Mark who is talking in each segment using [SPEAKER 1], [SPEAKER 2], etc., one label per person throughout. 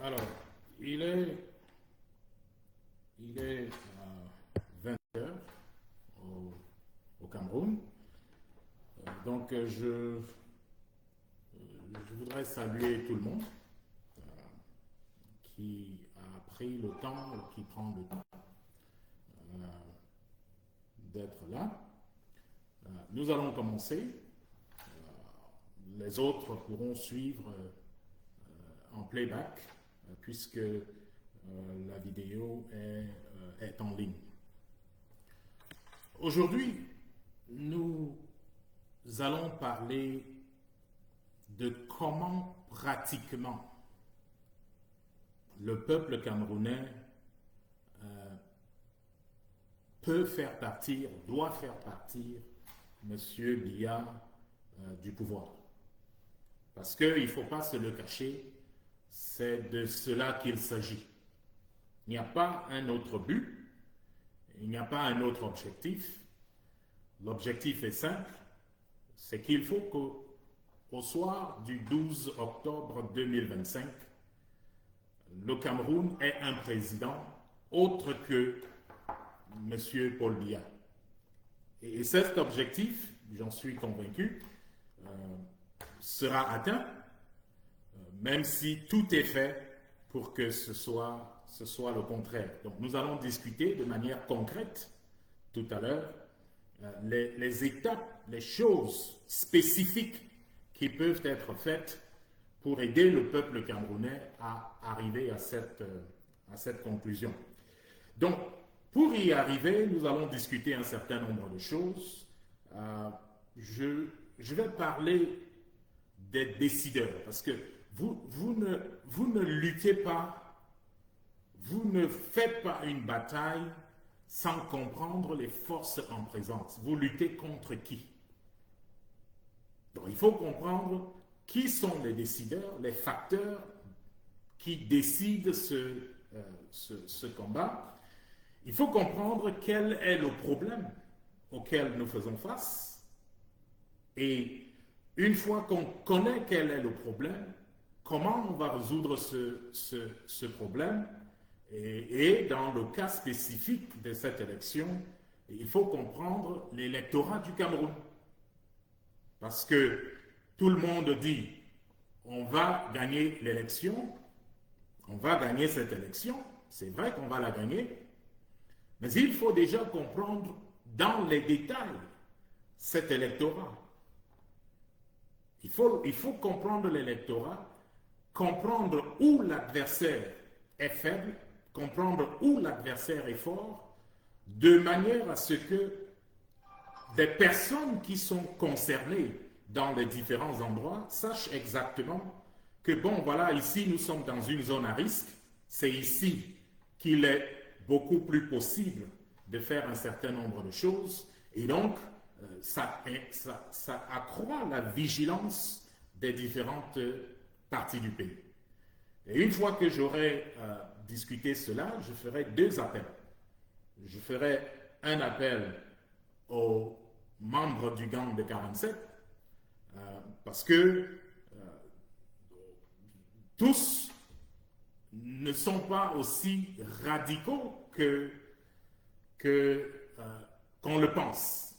[SPEAKER 1] Alors, il est, il est 20 heures au Cameroun. Je voudrais saluer tout le monde qui a pris le temps, qui prend le temps euh, d'être là. Nous allons commencer. Les autres pourront suivre en playback puisque la vidéo est en ligne. Aujourd'hui, nous allons parler de comment pratiquement le peuple camerounais peut faire partir, doit faire partir M. Biya du pouvoir. Parce qu'il ne faut pas se le cacher, c'est de cela qu'il s'agit. Il n'y a pas un autre but, il n'y a pas un autre objectif. L'objectif est simple, c'est qu'il faut qu'au soir du 12 octobre 2025, le Cameroun ait un président autre que M. Paul Biya. Et cet objectif, j'en suis convaincu, sera atteint, même si tout est fait pour que ce soit le contraire. Donc nous allons discuter de manière concrète tout à l'heure les étapes, les choses spécifiques qui peuvent être faites pour aider le peuple camerounais à arriver à cette conclusion. Donc, pour y arriver, nous allons discuter un certain nombre de choses. Je vais parler des décideurs, parce que vous ne luttez pas, vous ne faites pas une bataille sans comprendre les forces en présence. Vous luttez contre qui? Donc il faut comprendre qui sont les décideurs, les facteurs qui décident ce combat. Il faut comprendre quel est le problème auquel nous faisons face. Et une fois qu'on connaît quel est le problème, comment on va résoudre ce problème. Et dans le cas spécifique de cette élection, il faut comprendre l'électorat du Cameroun. Parce que tout le monde dit, on va gagner l'élection, on va gagner cette élection, c'est vrai qu'on va la gagner, mais il faut déjà comprendre dans les détails cet électorat. Il faut comprendre l'électorat, comprendre où l'adversaire est faible, comprendre où l'adversaire est fort, de manière à ce que des personnes qui sont concernées dans les différents endroits sachent exactement que, bon, voilà, ici, nous sommes dans une zone à risque, c'est ici qu'il est beaucoup plus possible de faire un certain nombre de choses, et donc, ça accroît la vigilance des différentes parties du pays. Et une fois que j'aurai discuté cela, je ferai deux appels. Je ferai un appel aux membres du gang de 47, parce que tous ne sont pas aussi radicaux qu'on le pense.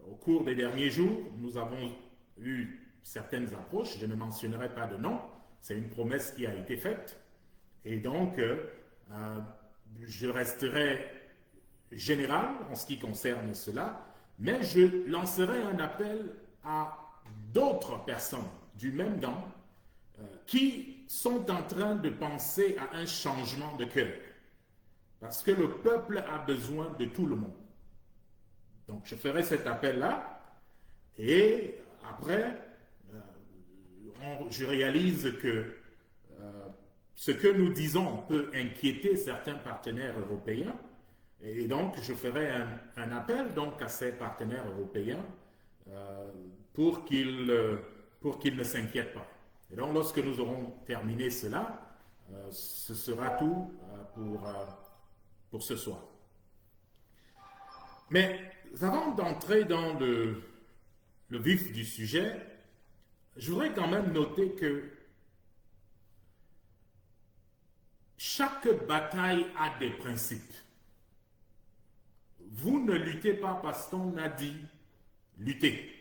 [SPEAKER 1] Au cours des derniers jours, nous avons eu certaines approches, je ne mentionnerai pas de nom, c'est une promesse qui a été faite, et donc je resterai général en ce qui concerne cela, mais je lancerai un appel à d'autres personnes du même gang qui sont en train de penser à un changement de cœur, parce que le peuple a besoin de tout le monde. Donc je ferai cet appel-là, et après, je réalise que ce que nous disons peut inquiéter certains partenaires européens, et donc je ferai un appel donc à ces partenaires européens pour qu'ils ne s'inquiètent pas. Et donc lorsque nous aurons terminé cela, ce sera tout pour ce soir. Mais avant d'entrer dans le vif du sujet, je voudrais quand même noter que chaque bataille a des principes. Vous ne luttez pas parce qu'on a dit lutter.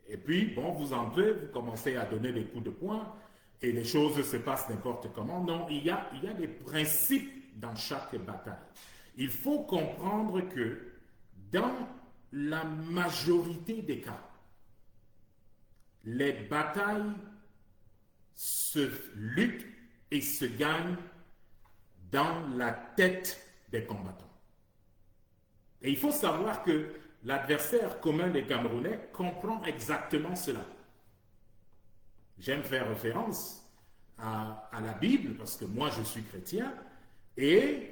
[SPEAKER 1] Et puis, bon, vous entrez, vous commencez à donner des coups de poing et les choses se passent n'importe comment. Non, il y a des principes dans chaque bataille. Il faut comprendre que dans la majorité des cas, les batailles se luttent et se gagnent dans la tête des combattants. Et il faut savoir que l'adversaire commun des Camerounais comprend exactement cela. J'aime faire référence à la Bible parce que moi je suis chrétien et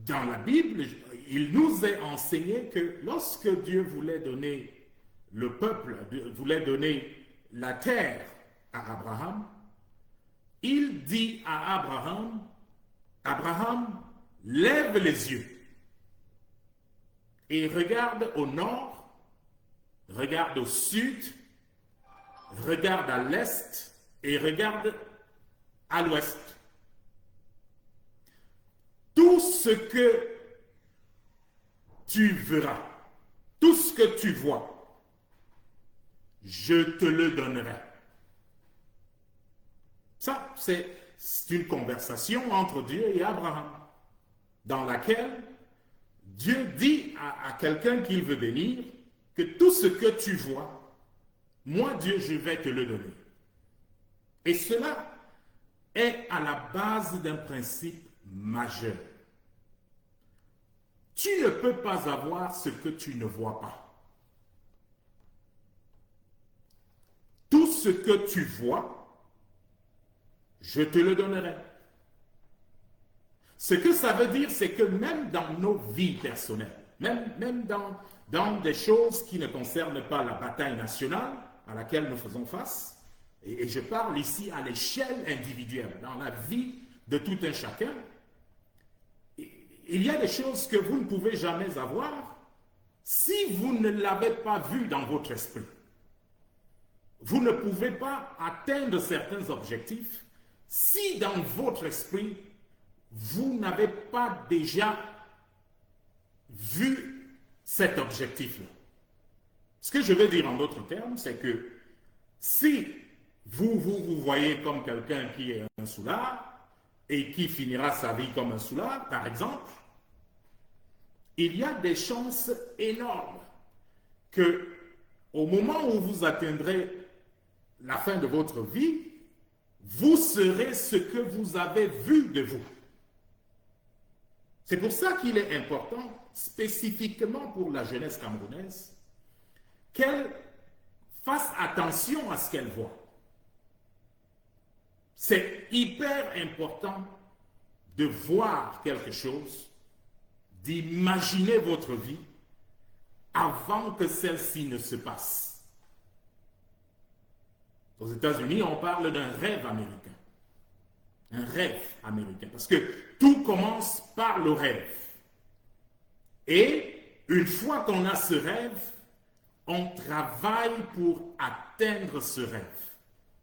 [SPEAKER 1] dans la Bible, il nous est enseigné que lorsque Dieu voulait donner le peuple, voulait donner la terre à Abraham, il dit à Abraham, Abraham, lève les yeux et regarde au nord, regarde au sud, regarde à l'est et regarde à l'ouest. Tout ce que tu verras, tout ce que tu vois, je te le donnerai. Ça, c'est une conversation entre Dieu et Abraham, dans laquelle Dieu dit à quelqu'un qu'il veut bénir que tout ce que tu vois, moi Dieu, je vais te le donner. Et cela est à la base d'un principe majeur. Tu ne peux pas avoir ce que tu ne vois pas. Tout ce que tu vois, je te le donnerai. Ce que ça veut dire, c'est que même dans nos vies personnelles, même dans des choses qui ne concernent pas la bataille nationale à laquelle nous faisons face, et je parle ici à l'échelle individuelle, dans la vie de tout un chacun, il y a des choses que vous ne pouvez jamais avoir si vous ne l'avez pas vu dans votre esprit. Vous ne pouvez pas atteindre certains objectifs si dans votre esprit, vous n'avez pas déjà vu cet objectif-là. Ce que je veux dire en d'autres termes, c'est que si vous voyez comme quelqu'un qui est un soulard et qui finira sa vie comme un soulard, par exemple, il y a des chances énormes que au moment où vous atteindrez la fin de votre vie, vous serez ce que vous avez vu de vous. C'est pour ça qu'il est important, spécifiquement pour la jeunesse camerounaise, qu'elle fasse attention à ce qu'elle voit. C'est hyper important de voir quelque chose, d'imaginer votre vie avant que celle-ci ne se passe. Aux États-Unis, on parle d'un rêve américain. Un rêve américain. Parce que tout commence par le rêve. Et une fois qu'on a ce rêve, on travaille pour atteindre ce rêve.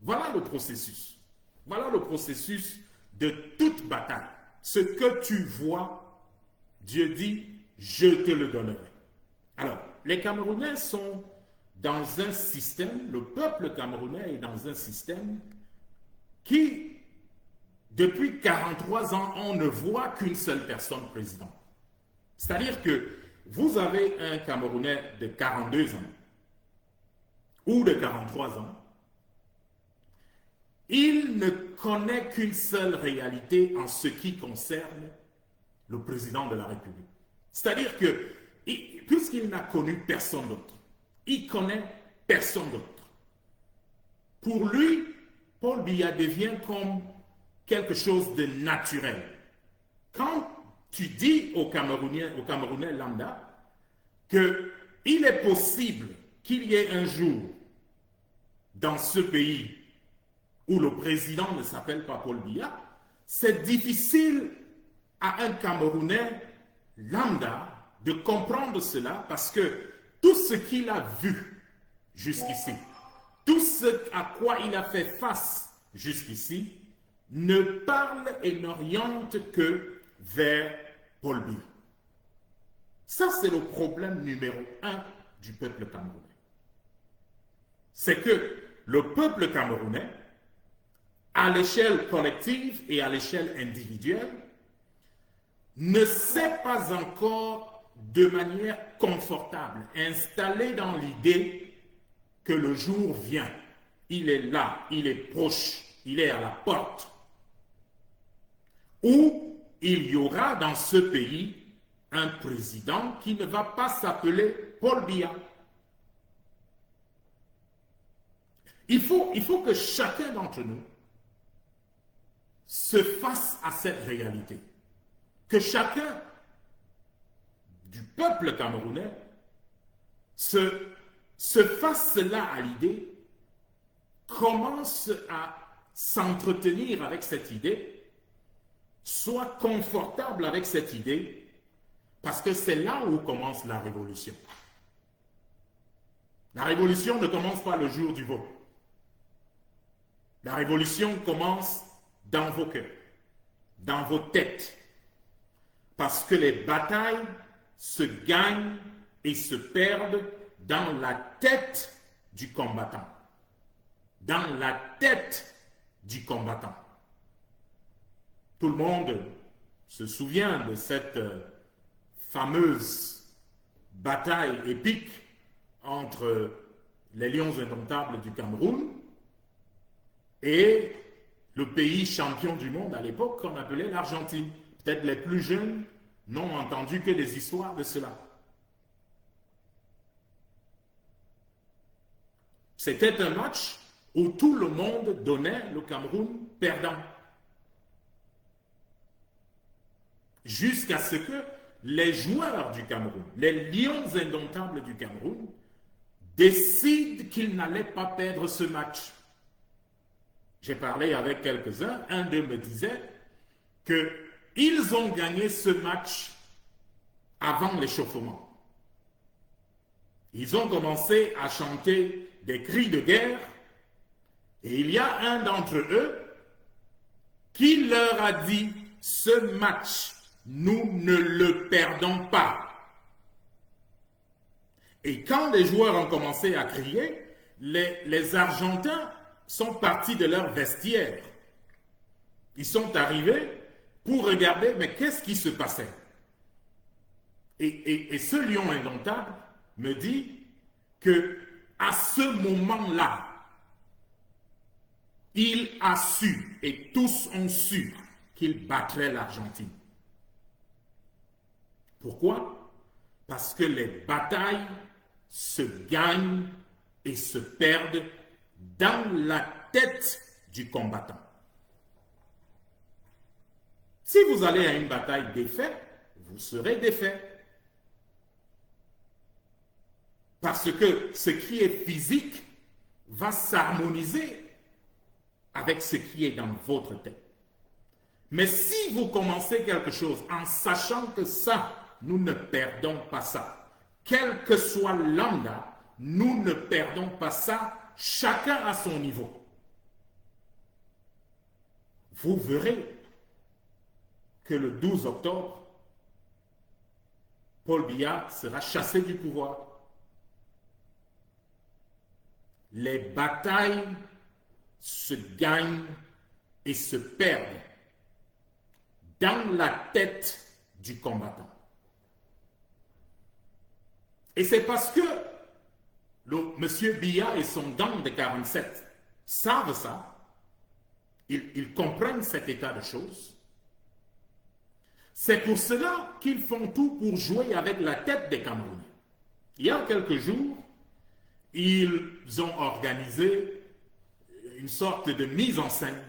[SPEAKER 1] Voilà le processus. Voilà le processus de toute bataille. Ce que tu vois, Dieu dit, je te le donnerai. Alors, les Camerounais sont dans un système, le peuple camerounais est dans un système qui, depuis 43 ans, on ne voit qu'une seule personne président. C'est-à-dire que vous avez un Camerounais de 42 ans ou de 43 ans, il ne connaît qu'une seule réalité en ce qui concerne le président de la République. C'est-à-dire que, puisqu'il n'a connu personne d'autre, il connaît personne d'autre. Pour lui, Paul Biya devient comme quelque chose de naturel. Quand tu dis aux Camerounais lambda qu'il est possible qu'il y ait un jour dans ce pays où le président ne s'appelle pas Paul Biya, c'est difficile à un Camerounais lambda de comprendre cela parce que tout ce qu'il a vu jusqu'ici, tout ce à quoi il a fait face jusqu'ici, ne parle et n'oriente que vers Paul Biya. Ça, c'est le problème numéro un du peuple camerounais. C'est que le peuple camerounais, à l'échelle collective et à l'échelle individuelle, ne sait pas encore de manière confortable, installé dans l'idée que le jour vient. Il est là, il est proche, il est à la porte, où il y aura dans ce pays un président qui ne va pas s'appeler Paul Biya. Il faut que chacun d'entre nous se fasse à cette réalité. Que chacun du peuple camerounais se fasse cela à l'idée, commence à s'entretenir avec cette idée, soit confortable avec cette idée, parce que c'est là où commence la révolution. La révolution ne commence pas le jour du vote. La révolution commence dans vos cœurs, dans vos têtes, parce que les batailles se gagnent et se perdent dans la tête du combattant. Dans la tête du combattant. Tout le monde se souvient de cette fameuse bataille épique entre les Lions indomptables du Cameroun et le pays champion du monde à l'époque qu'on appelait l'Argentine. Peut-être les plus jeunes n'ont entendu que des histoires de cela. C'était un match où tout le monde donnait le Cameroun perdant. Jusqu'à ce que les joueurs du Cameroun, les Lions indomptables du Cameroun, décident qu'ils n'allaient pas perdre ce match. J'ai parlé avec quelques-uns, un d'eux me disait qu'ils ont gagné ce match avant l'échauffement. Ils ont commencé à chanter des cris de guerre et il y a un d'entre eux qui leur a dit « Ce match, nous ne le perdons pas ». Et quand les joueurs ont commencé à crier, les Argentins sont partis de leur vestiaire. Ils sont arrivés pour regarder, mais qu'est-ce qui se passait? Et ce lion indomptable me dit que à ce moment-là, il a su, et tous ont su, qu'il battrait l'Argentine. Pourquoi? Parce que les batailles se gagnent et se perdent dans la tête du combattant. Si vous allez à une bataille défait, vous serez défait. Parce que ce qui est physique va s'harmoniser avec ce qui est dans votre tête. Mais si vous commencez quelque chose en sachant que ça, nous ne perdons pas ça, quel que soit l'anda, nous ne perdons pas ça, chacun à son niveau. Vous verrez que le 12 octobre, Paul Biya sera chassé du pouvoir. Les batailles se gagnent et se perdent dans la tête du combattant. Et c'est parce que M. Biya et son gang de 47 savent ça, ils comprennent cet état de choses. C'est pour cela qu'ils font tout pour jouer avec la tête des Camerounais. Il y a quelques jours, ils ont organisé une sorte de mise en scène.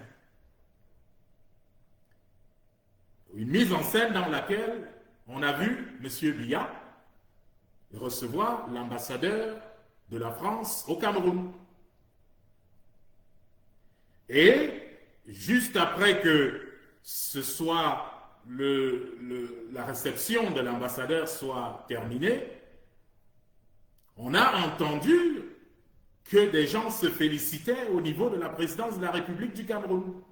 [SPEAKER 1] Une mise en scène dans laquelle on a vu M. Biya recevoir l'ambassadeur de la France au Cameroun. Et juste après que ce soit la réception de l'ambassadeur soit terminée, on a entendu que des gens se félicitaient au niveau de la présidence de la République du Cameroun.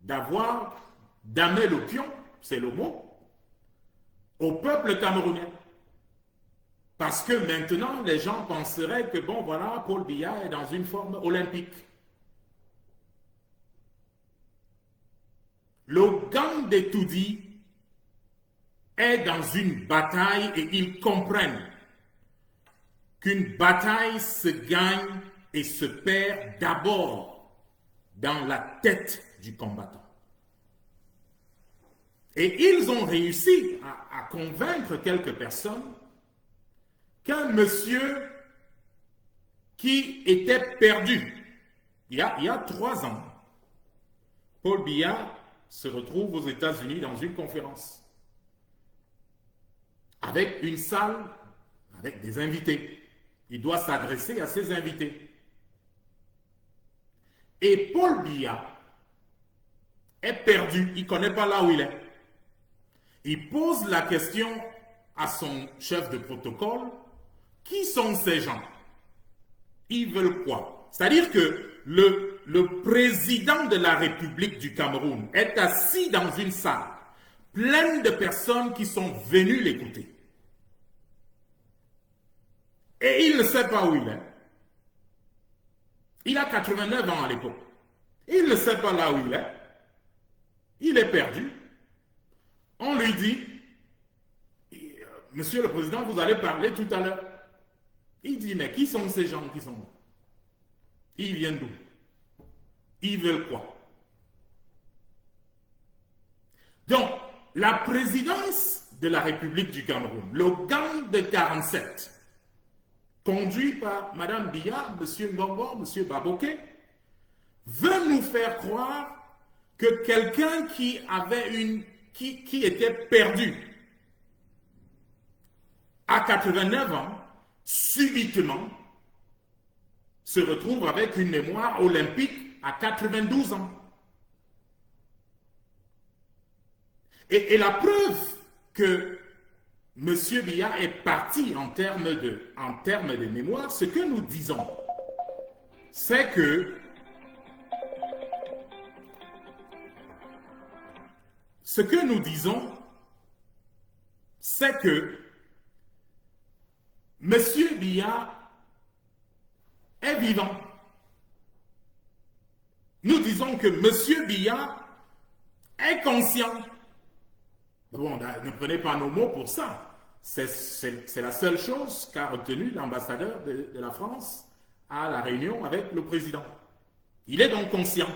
[SPEAKER 1] d'avoir damé le pion, c'est le mot, au peuple camerounais. Parce que maintenant, les gens penseraient que, bon, voilà, Paul Biya est dans une forme olympique. Le gang des Toudi est dans une bataille et ils comprennent qu'une bataille se gagne et se perd d'abord dans la tête du combattant. Et ils ont réussi à convaincre quelques personnes qu'un monsieur qui était perdu, il y a 3 ans, Paul Biya se retrouve aux États-Unis dans une conférence avec une salle, avec des invités. Il doit s'adresser à ses invités. Et Paul Biya est perdu, il ne connaît pas là où il est. Il pose la question à son chef de protocole, qui sont ces gens? Ils veulent quoi? C'est-à-dire que le président de la République du Cameroun est assis dans une salle pleine de personnes qui sont venues l'écouter. Et il ne sait pas où il est. Il a 89 ans à l'époque. Il ne sait pas là où il est. Il est perdu. On lui dit, Monsieur le Président, vous allez parler tout à l'heure. Il dit, mais qui sont ces gens qui sont là? Ils viennent d'où? Ils veulent quoi? Donc, la présidence de la République du Cameroun, le gang de 47, conduit par Mme Biya, M. Mbongo, M. Baboké, veut nous faire croire que quelqu'un qui était perdu à 89 ans, subitement, se retrouve avec une mémoire olympique à 92 ans. Et la preuve que M. Biya est parti en termes de mémoire, ce que nous disons, c'est que M. Biya est vivant. Nous disons que M. Biya est conscient. Bon, ne prenez pas nos mots pour ça. C'est la seule chose qu'a retenue l'ambassadeur de la France à la réunion avec le président. Il est donc conscient.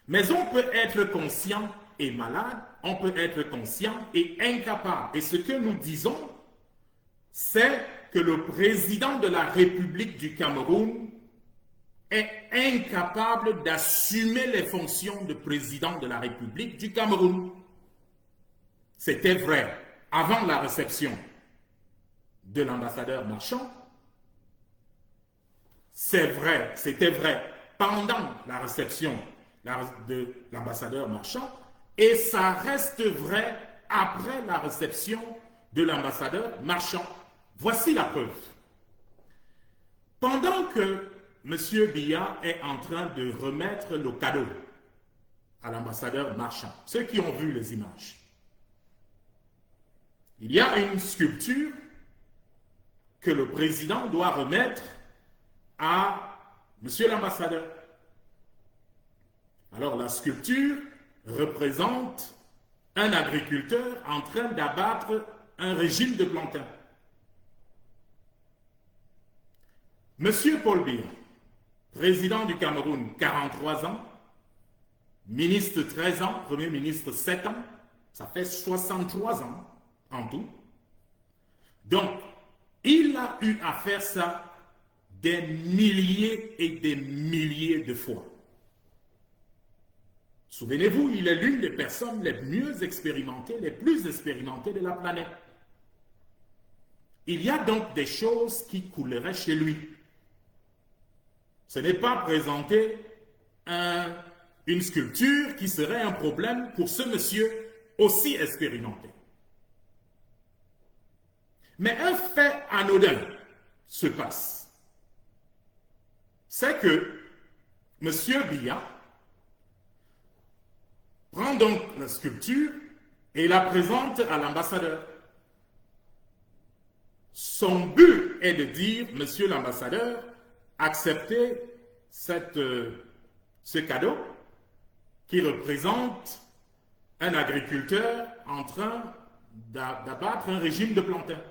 [SPEAKER 1] Mais on peut être conscient et malade, on peut être conscient et incapable. Et ce que nous disons, c'est que le président de la République du Cameroun est incapable d'assumer les fonctions de président de la République du Cameroun. C'était vrai avant la réception de l'ambassadeur Marchand. C'est vrai, c'était vrai pendant la réception de l'ambassadeur Marchand et ça reste vrai après la réception de l'ambassadeur Marchand. Voici la preuve. Pendant que M. Biya est en train de remettre le cadeau à l'ambassadeur Marchand, ceux qui ont vu les images, il y a une sculpture que le président doit remettre à M. l'ambassadeur. Alors la sculpture représente un agriculteur en train d'abattre un régime de plantains. Monsieur Paul Biya, président du Cameroun, 43 ans, ministre 13 ans, premier ministre 7 ans, ça fait 63 ans en tout. Donc, il a eu à faire ça des milliers et des milliers de fois. Souvenez-vous, il est l'une des personnes les mieux expérimentées, les plus expérimentées de la planète. Il y a donc des choses qui couleraient chez lui. Ce n'est pas présenter une sculpture qui serait un problème pour ce monsieur aussi expérimenté. Mais un fait anodin se passe. C'est que M. Biya prend donc la sculpture et la présente à l'ambassadeur. Son but est de dire, monsieur l'ambassadeur, acceptez ce cadeau qui représente un agriculteur en train d'abattre un régime de plantains.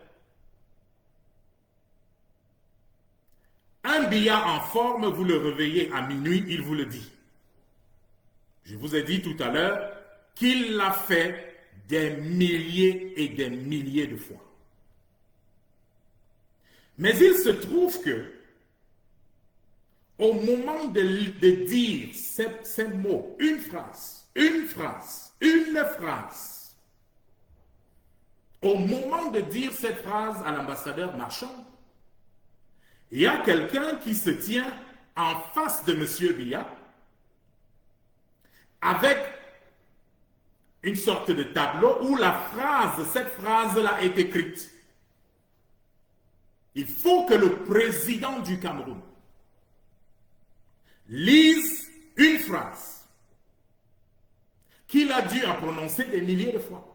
[SPEAKER 1] Un Biya en forme, vous le réveillez à minuit, il vous le dit. Je vous ai dit tout à l'heure qu'il l'a fait des milliers et des milliers de fois. Mais il se trouve que, au moment de dire ces mots, une phrase, au moment de dire cette phrase à l'ambassadeur Marchand, il y a quelqu'un qui se tient en face de M. Biya avec une sorte de tableau où cette phrase-là est écrite. Il faut que le président du Cameroun lise une phrase qu'il a dû prononcer des milliers de fois.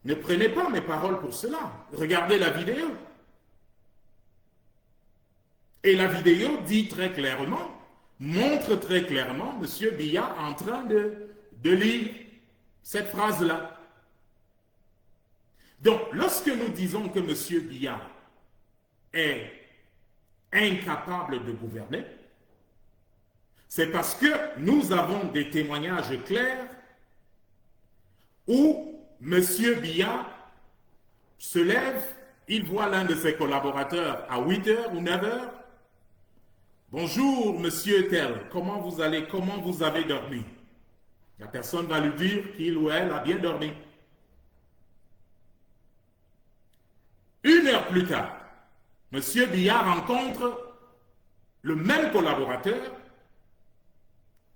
[SPEAKER 1] Ne prenez pas mes paroles pour cela. Regardez la vidéo. Et la vidéo dit très clairement, montre très clairement M. Biya en train de lire cette phrase-là. Donc, lorsque nous disons que M. Biya est incapable de gouverner, c'est parce que nous avons des témoignages clairs où M. Biya se lève, il voit l'un de ses collaborateurs à 8h ou 9h. Bonjour, monsieur tel, comment vous allez, comment vous avez dormi? La personne va lui dire qu'il ou elle a bien dormi. 1 heure plus tard, M. Biya rencontre le même collaborateur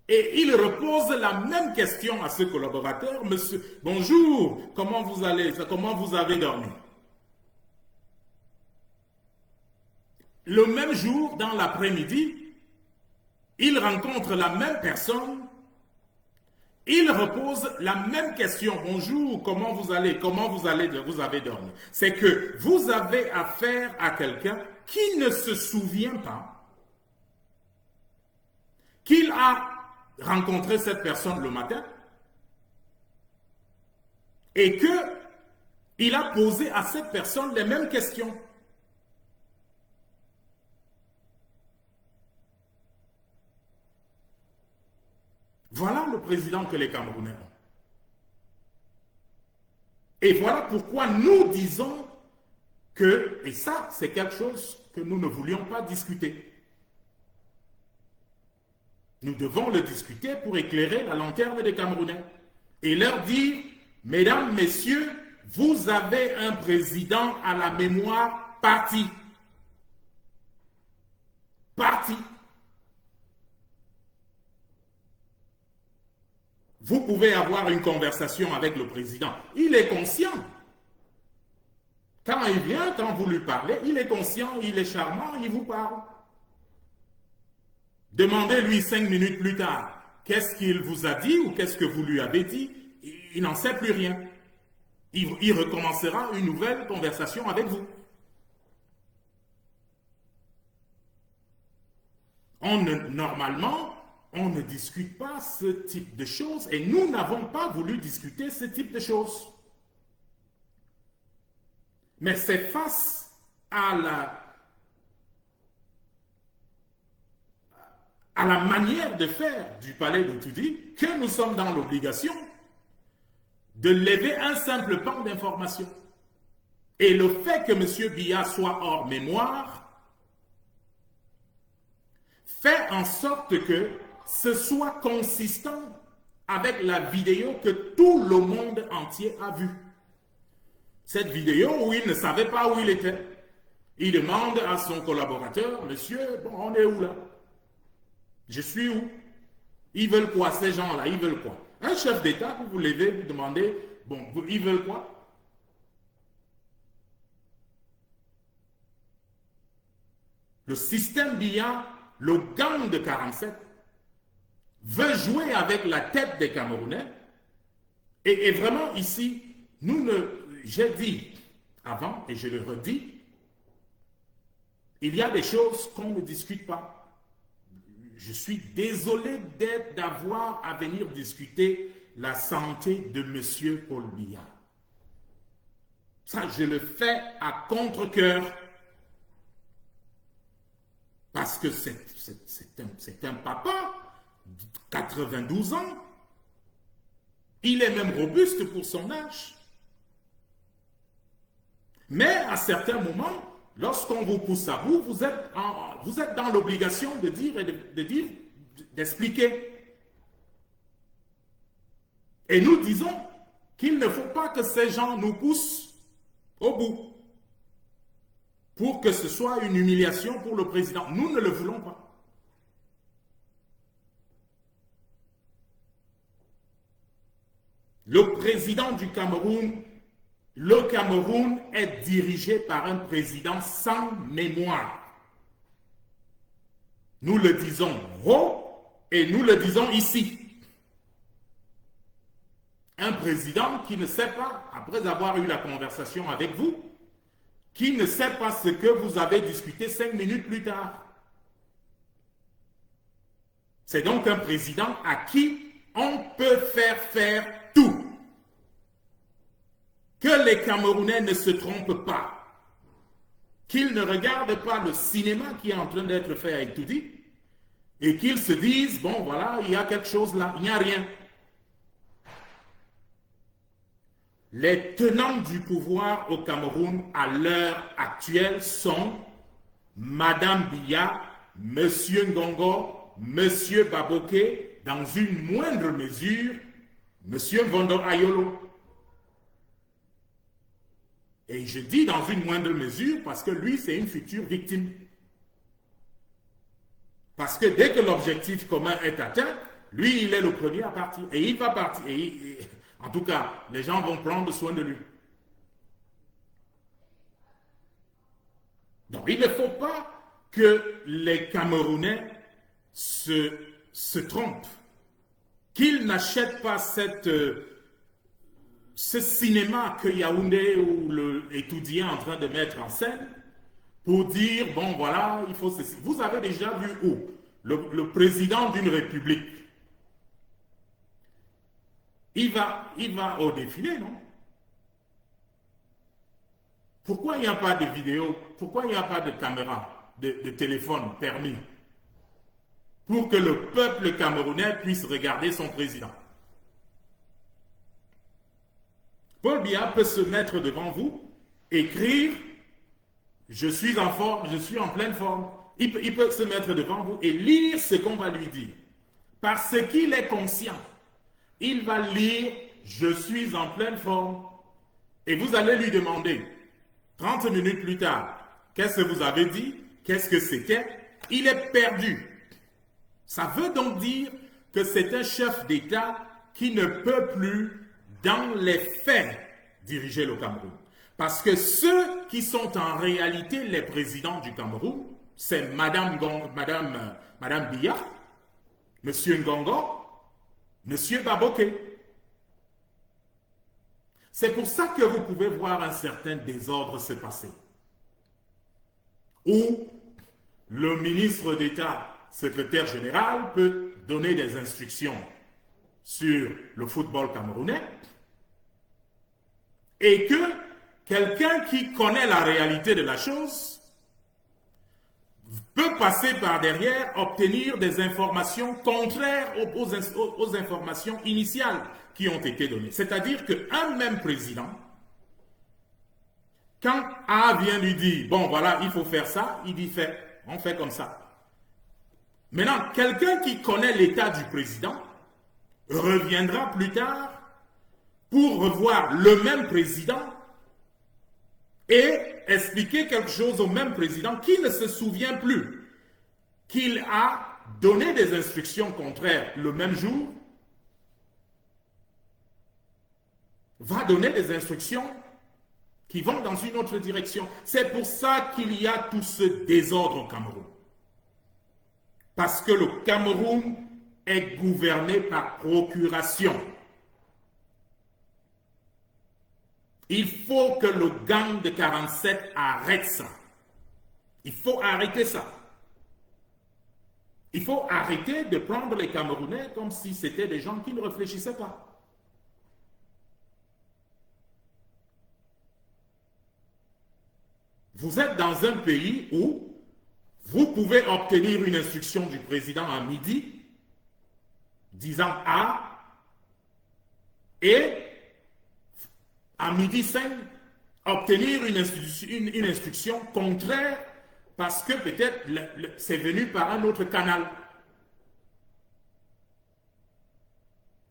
[SPEAKER 1] et il repose la même question à ce collaborateur. Monsieur, bonjour, comment vous allez, comment vous avez dormi? Le même jour, dans l'après-midi, il rencontre la même personne, il repose la même question. Bonjour, comment vous allez, vous avez dormi? C'est que vous avez affaire à quelqu'un qui ne se souvient pas qu'il a rencontré cette personne le matin et qu'il a posé à cette personne les mêmes questions. Voilà le président que les Camerounais ont. Et voilà pourquoi nous disons que, et ça c'est quelque chose que nous ne voulions pas discuter. Nous devons le discuter pour éclairer la lanterne des Camerounais et leur dire, mesdames, messieurs, vous avez un président à la mémoire parti. Parti. Vous pouvez avoir une conversation avec le président. Il est conscient. Quand il vient, quand vous lui parlez, il est conscient, il est charmant, il vous parle. Demandez-lui 5 minutes plus tard, qu'est-ce qu'il vous a dit ou qu'est-ce que vous lui avez dit? Il n'en sait plus rien. Il recommencera une nouvelle conversation avec vous. Normalement, on ne discute pas ce type de choses et nous n'avons pas voulu discuter ce type de choses. Mais c'est face à la manière de faire du palais de Toudi que nous sommes dans l'obligation de lever un simple pan d'information. Et le fait que M. Biya soit hors mémoire fait en sorte que ce soit consistant avec la vidéo que tout le monde entier a vue. Cette vidéo où il ne savait pas où il était. Il demande à son collaborateur, monsieur, bon, on est où là? Je suis où? Ils veulent quoi ces gens-là? Ils veulent quoi? Un chef d'État, vous vous levez, vous demandez, bon, ils veulent quoi? Le système Biya le gang de 47 veut jouer avec la tête des Camerounais. Et vraiment ici, j'ai dit avant et je le redis, il y a des choses qu'on ne discute pas. Je suis désolé d'avoir à venir discuter la santé de M. Paul Biya. Ça, je le fais à contre-cœur. Parce que c'est un papa, 92 ans. Il est même robuste pour son âge. Mais à certains moments, lorsqu'on vous pousse à bout, vous êtes dans l'obligation de dire et d'expliquer. Et nous disons qu'il ne faut pas que ces gens nous poussent au bout pour que ce soit une humiliation pour le président. Nous ne le voulons pas. Le président du Cameroun, le Cameroun est dirigé par un président sans mémoire. Nous le disons haut et nous le disons ici. Un président qui ne sait pas, après avoir eu la conversation avec vous, qui ne sait pas ce que vous avez discuté 5 minutes plus tard. C'est donc un président à qui on peut faire tout. Que les Camerounais ne se trompent pas. Qu'ils ne regardent pas le cinéma qui est en train d'être fait avec Toudi et qu'ils se disent, bon voilà, il y a quelque chose là, il n'y a rien. Les tenants du pouvoir au Cameroun à l'heure actuelle sont Madame Biya, Monsieur Ngongo, Monsieur Baboke, dans une moindre mesure, Monsieur Mvondo Ayolo. Et je dis dans une moindre mesure parce que lui, c'est une future victime. Parce que dès que l'objectif commun est atteint, lui, il est le premier à partir. Et il va partir. En tout cas, les gens vont prendre soin de lui. Donc, il ne faut pas que les Camerounais se trompent, qu'ils n'achètent pas ce cinéma que Yaoundé ou l'étudiant est en train de mettre en scène pour dire, bon voilà, il faut ceci. Vous avez déjà vu où le président d'une république, il va au défilé, non? Pourquoi il n'y a pas de vidéo? Pourquoi il n'y a pas de caméra, de téléphone permis pour que le peuple camerounais puisse regarder son président? Paul Biya peut se mettre devant vous, écrire « Je suis en forme, je suis en pleine forme ». Il peut se mettre devant vous et lire ce qu'on va lui dire. Parce qu'il est conscient. Il va lire « Je suis en pleine forme ». Et vous allez lui demander, 30 minutes plus tard, qu'est-ce que vous avez dit? Qu'est-ce que c'était? Il est perdu. Ça veut donc dire que c'est un chef d'État qui ne peut plus, dans les faits, diriger le Cameroun. Parce que ceux qui sont en réalité les présidents du Cameroun, c'est Madame Biya, Monsieur Ngongo, Monsieur Baboke. C'est pour ça que vous pouvez voir un certain désordre se passer. Où le ministre d'État, secrétaire général, peut donner des instructions sur le football camerounais et que quelqu'un qui connaît la réalité de la chose peut passer par derrière, obtenir des informations contraires aux informations initiales qui ont été données. C'est-à-dire qu'un même président, quand A vient lui dire, bon voilà, il faut faire ça, il dit fait, on fait comme ça. Maintenant, quelqu'un qui connaît l'état du président reviendra plus tard pour revoir le même président et expliquer quelque chose au même président qui ne se souvient plus qu'il a donné des instructions contraires le même jour, va donner des instructions qui vont dans une autre direction. C'est pour ça qu'il y a tout ce désordre au Cameroun. Parce que le Cameroun est gouverné par procuration. Il faut que le gang de 47 arrête ça. Il faut arrêter ça. Il faut arrêter de prendre les Camerounais comme si c'était des gens qui ne réfléchissaient pas. Vous êtes dans un pays où vous pouvez obtenir une instruction du président à midi disant A et à midi 5 obtenir une instruction contraire parce que peut-être c'est venu par un autre canal.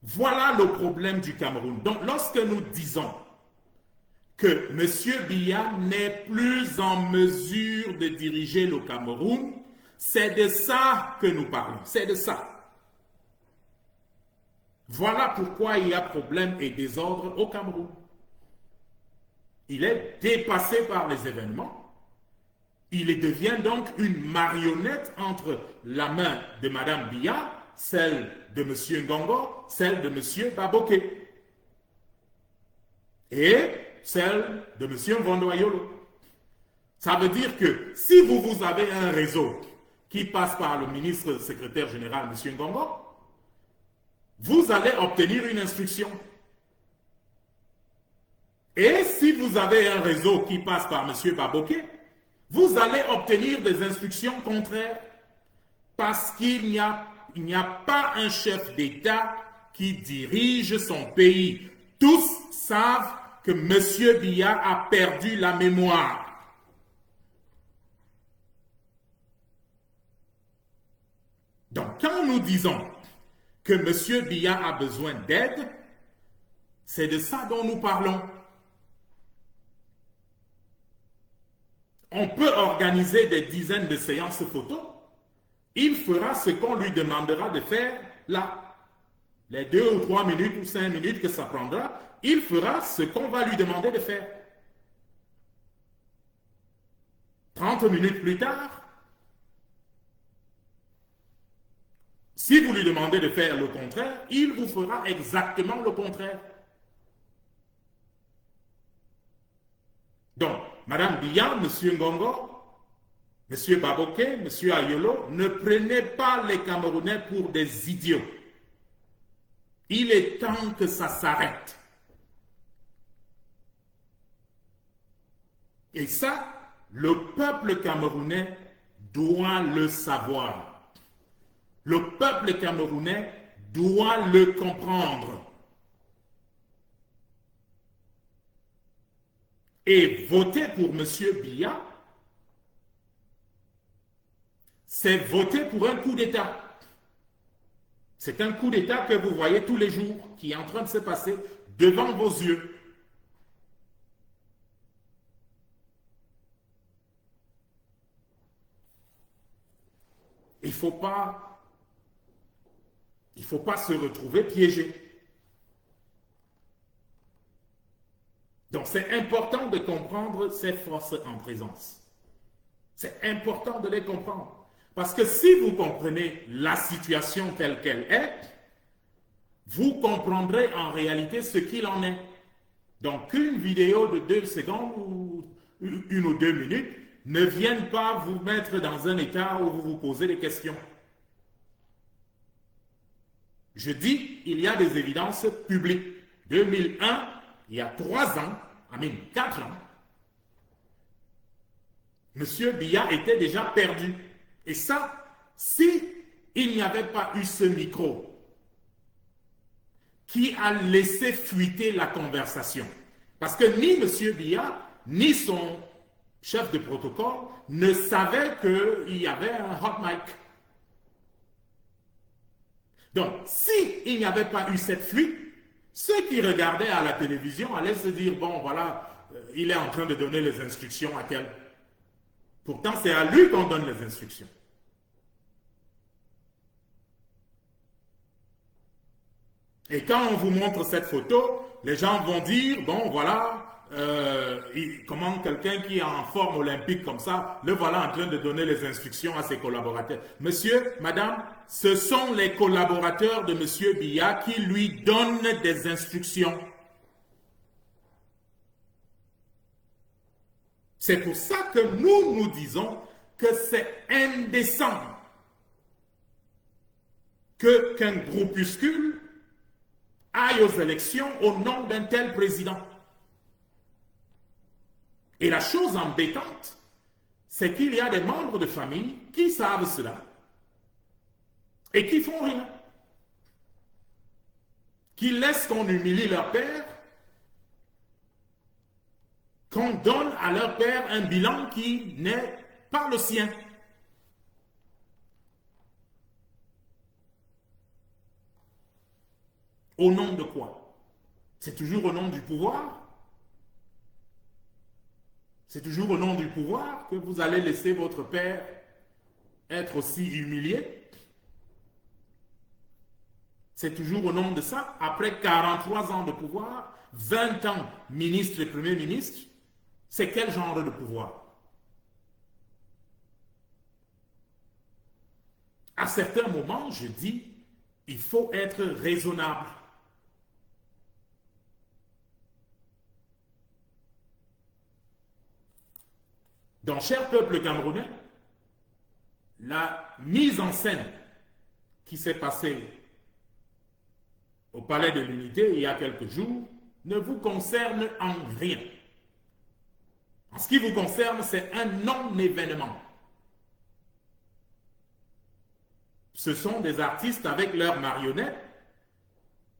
[SPEAKER 1] Voilà le problème du Cameroun. Donc lorsque nous disons que M. Biya n'est plus en mesure de diriger le Cameroun, c'est de ça que nous parlons, c'est de ça. Voilà pourquoi il y a problème et désordre au Cameroun. Il est dépassé par les événements. Il devient donc une marionnette entre la main de Mme Biya, celle de M. Ngongo, celle de M. Baboké et celle de M. Vondoayolo. Ça veut dire que si vous avez un réseau qui passe par le ministre secrétaire général, M. Ngongo, vous allez obtenir une instruction. Et si vous avez un réseau qui passe par M. Baboké, vous allez obtenir des instructions contraires parce qu'il n'y a pas un chef d'État qui dirige son pays. Tous savent que M. Biya a perdu la mémoire. Donc, quand nous disons que M. Biya a besoin d'aide, c'est de ça dont nous parlons. On peut organiser des dizaines de séances photos. Il fera ce qu'on lui demandera de faire là. Les 2 ou 3 minutes ou 5 minutes que ça prendra, il fera ce qu'on va lui demander de faire. 30 minutes plus tard, si vous lui demandez de faire le contraire, il vous fera exactement le contraire. Donc, Mme Biya, M. Ngongo, M. Baboké, M. Ayolo, ne prenez pas les Camerounais pour des idiots. Il est temps que ça s'arrête. Et ça, le peuple camerounais doit le savoir. Le peuple camerounais doit le comprendre. Et voter pour M. Biya, c'est voter pour un coup d'État. C'est un coup d'État que vous voyez tous les jours, qui est en train de se passer devant vos yeux. Il ne faut pas se retrouver piégé. Donc c'est important de comprendre ces forces en présence. C'est important de les comprendre. Parce que si vous comprenez la situation telle qu'elle est, vous comprendrez en réalité ce qu'il en est. Donc une vidéo de 2 secondes ou 1 ou 2 minutes ne vienne pas vous mettre dans un état où vous vous posez des questions. Je dis, il y a des évidences publiques. 2001, il y a 3 ans, 4 ans, M. Biya était déjà perdu. Et ça, si il n'y avait pas eu ce micro qui a laissé fuiter la conversation, parce que ni M. Biya, ni son chef de protocole ne savaient qu'il y avait un hot mic. Donc, s'il n'y avait pas eu cette fuite, ceux qui regardaient à la télévision allaient se dire, bon, voilà, il est en train de donner les instructions à tel. Pourtant, c'est à lui qu'on donne les instructions. Et quand on vous montre cette photo, les gens vont dire, bon, voilà, comment quelqu'un qui est en forme olympique comme ça, le voilà en train de donner les instructions à ses collaborateurs. Monsieur, madame, ce sont les collaborateurs de Monsieur Biya qui lui donnent des instructions. C'est pour ça que nous disons que c'est indécent qu'un groupuscule aille aux élections au nom d'un tel président. Et la chose embêtante, c'est qu'il y a des membres de famille qui savent cela et qui font rien. Qui laissent qu'on humilie leur père, qu'on donne à leur père un bilan qui n'est pas le sien. Au nom de quoi? C'est toujours au nom du pouvoir. C'est toujours au nom du pouvoir que vous allez laisser votre père être aussi humilié. C'est toujours au nom de ça. Après 43 ans de pouvoir, 20 ans ministre et premier ministre, c'est quel genre de pouvoir? À certains moments, je dis, il faut être raisonnable. Donc, cher peuple camerounais, la mise en scène qui s'est passée au Palais de l'Unité il y a quelques jours ne vous concerne en rien. En ce qui vous concerne, c'est un non-événement. Ce sont des artistes avec leurs marionnettes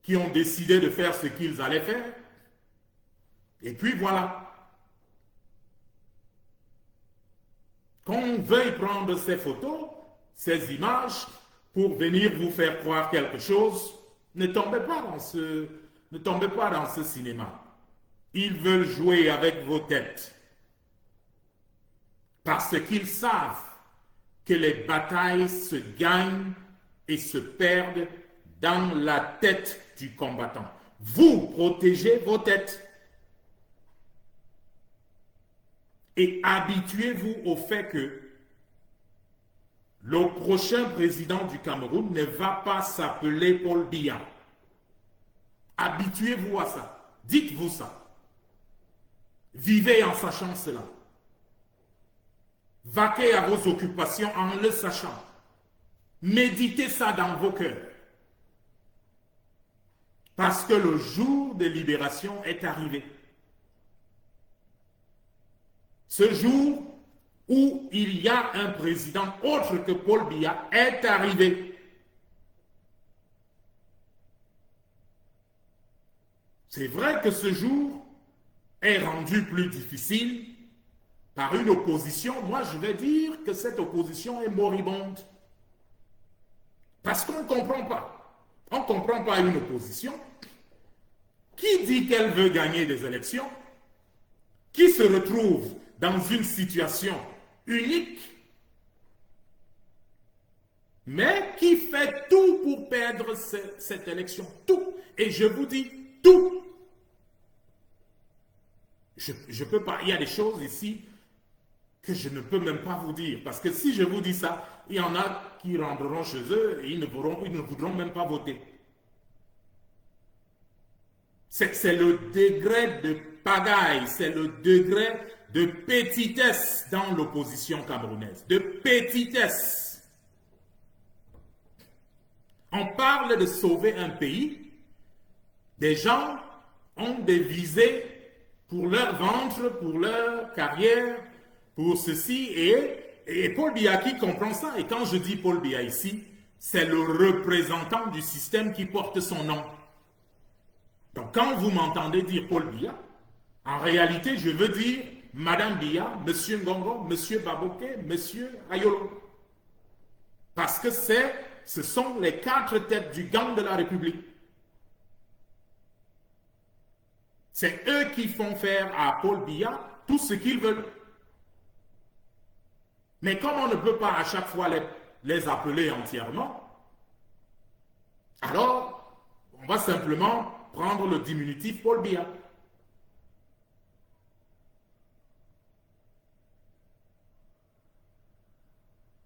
[SPEAKER 1] qui ont décidé de faire ce qu'ils allaient faire. Et puis voilà. Qu'on veuille prendre ces photos, ces images, pour venir vous faire croire quelque chose, ne tombez pas dans ce cinéma. Ils veulent jouer avec vos têtes. Parce qu'ils savent que les batailles se gagnent et se perdent dans la tête du combattant. Vous protégez vos têtes. Et habituez-vous au fait que le prochain président du Cameroun ne va pas s'appeler Paul Biya. Habituez-vous à ça. Dites-vous ça. Vivez en sachant cela. Vaquez à vos occupations en le sachant. Méditez ça dans vos cœurs. Parce que le jour de libération est arrivé. Ce jour où il y a un président autre que Paul Biya est arrivé. C'est vrai que ce jour est rendu plus difficile par une opposition. Moi, je vais dire que cette opposition est moribonde. Parce qu'on ne comprend pas. On ne comprend pas une opposition qui dit qu'elle veut gagner des élections, qui se retrouve dans une situation unique, mais qui fait tout pour perdre cette élection. Tout. Et je vous dis tout. Je peux pas. Il y a des choses ici que je ne peux même pas vous dire. Parce que si je vous dis ça, il y en a qui rentreront chez eux et ils ne voudront même pas voter. C'est le degré de pagaille, c'est le degré de petitesse dans l'opposition camerounaise. De petitesse. On parle de sauver un pays. Des gens ont des visées pour leur ventre, pour leur carrière, pour ceci. Et Paul Biya qui comprend ça. Et quand je dis Paul Biya ici, c'est le représentant du système qui porte son nom. Donc quand vous m'entendez dire Paul Biya, en réalité, je veux dire Madame Biya, Monsieur Ngongo, Monsieur Baboke, Monsieur Ayolo. Parce que ce sont les 4 têtes du gang de la République. C'est eux qui font faire à Paul Biya tout ce qu'ils veulent. Mais comme on ne peut pas à chaque fois les appeler entièrement, alors on va simplement prendre le diminutif Paul Biya.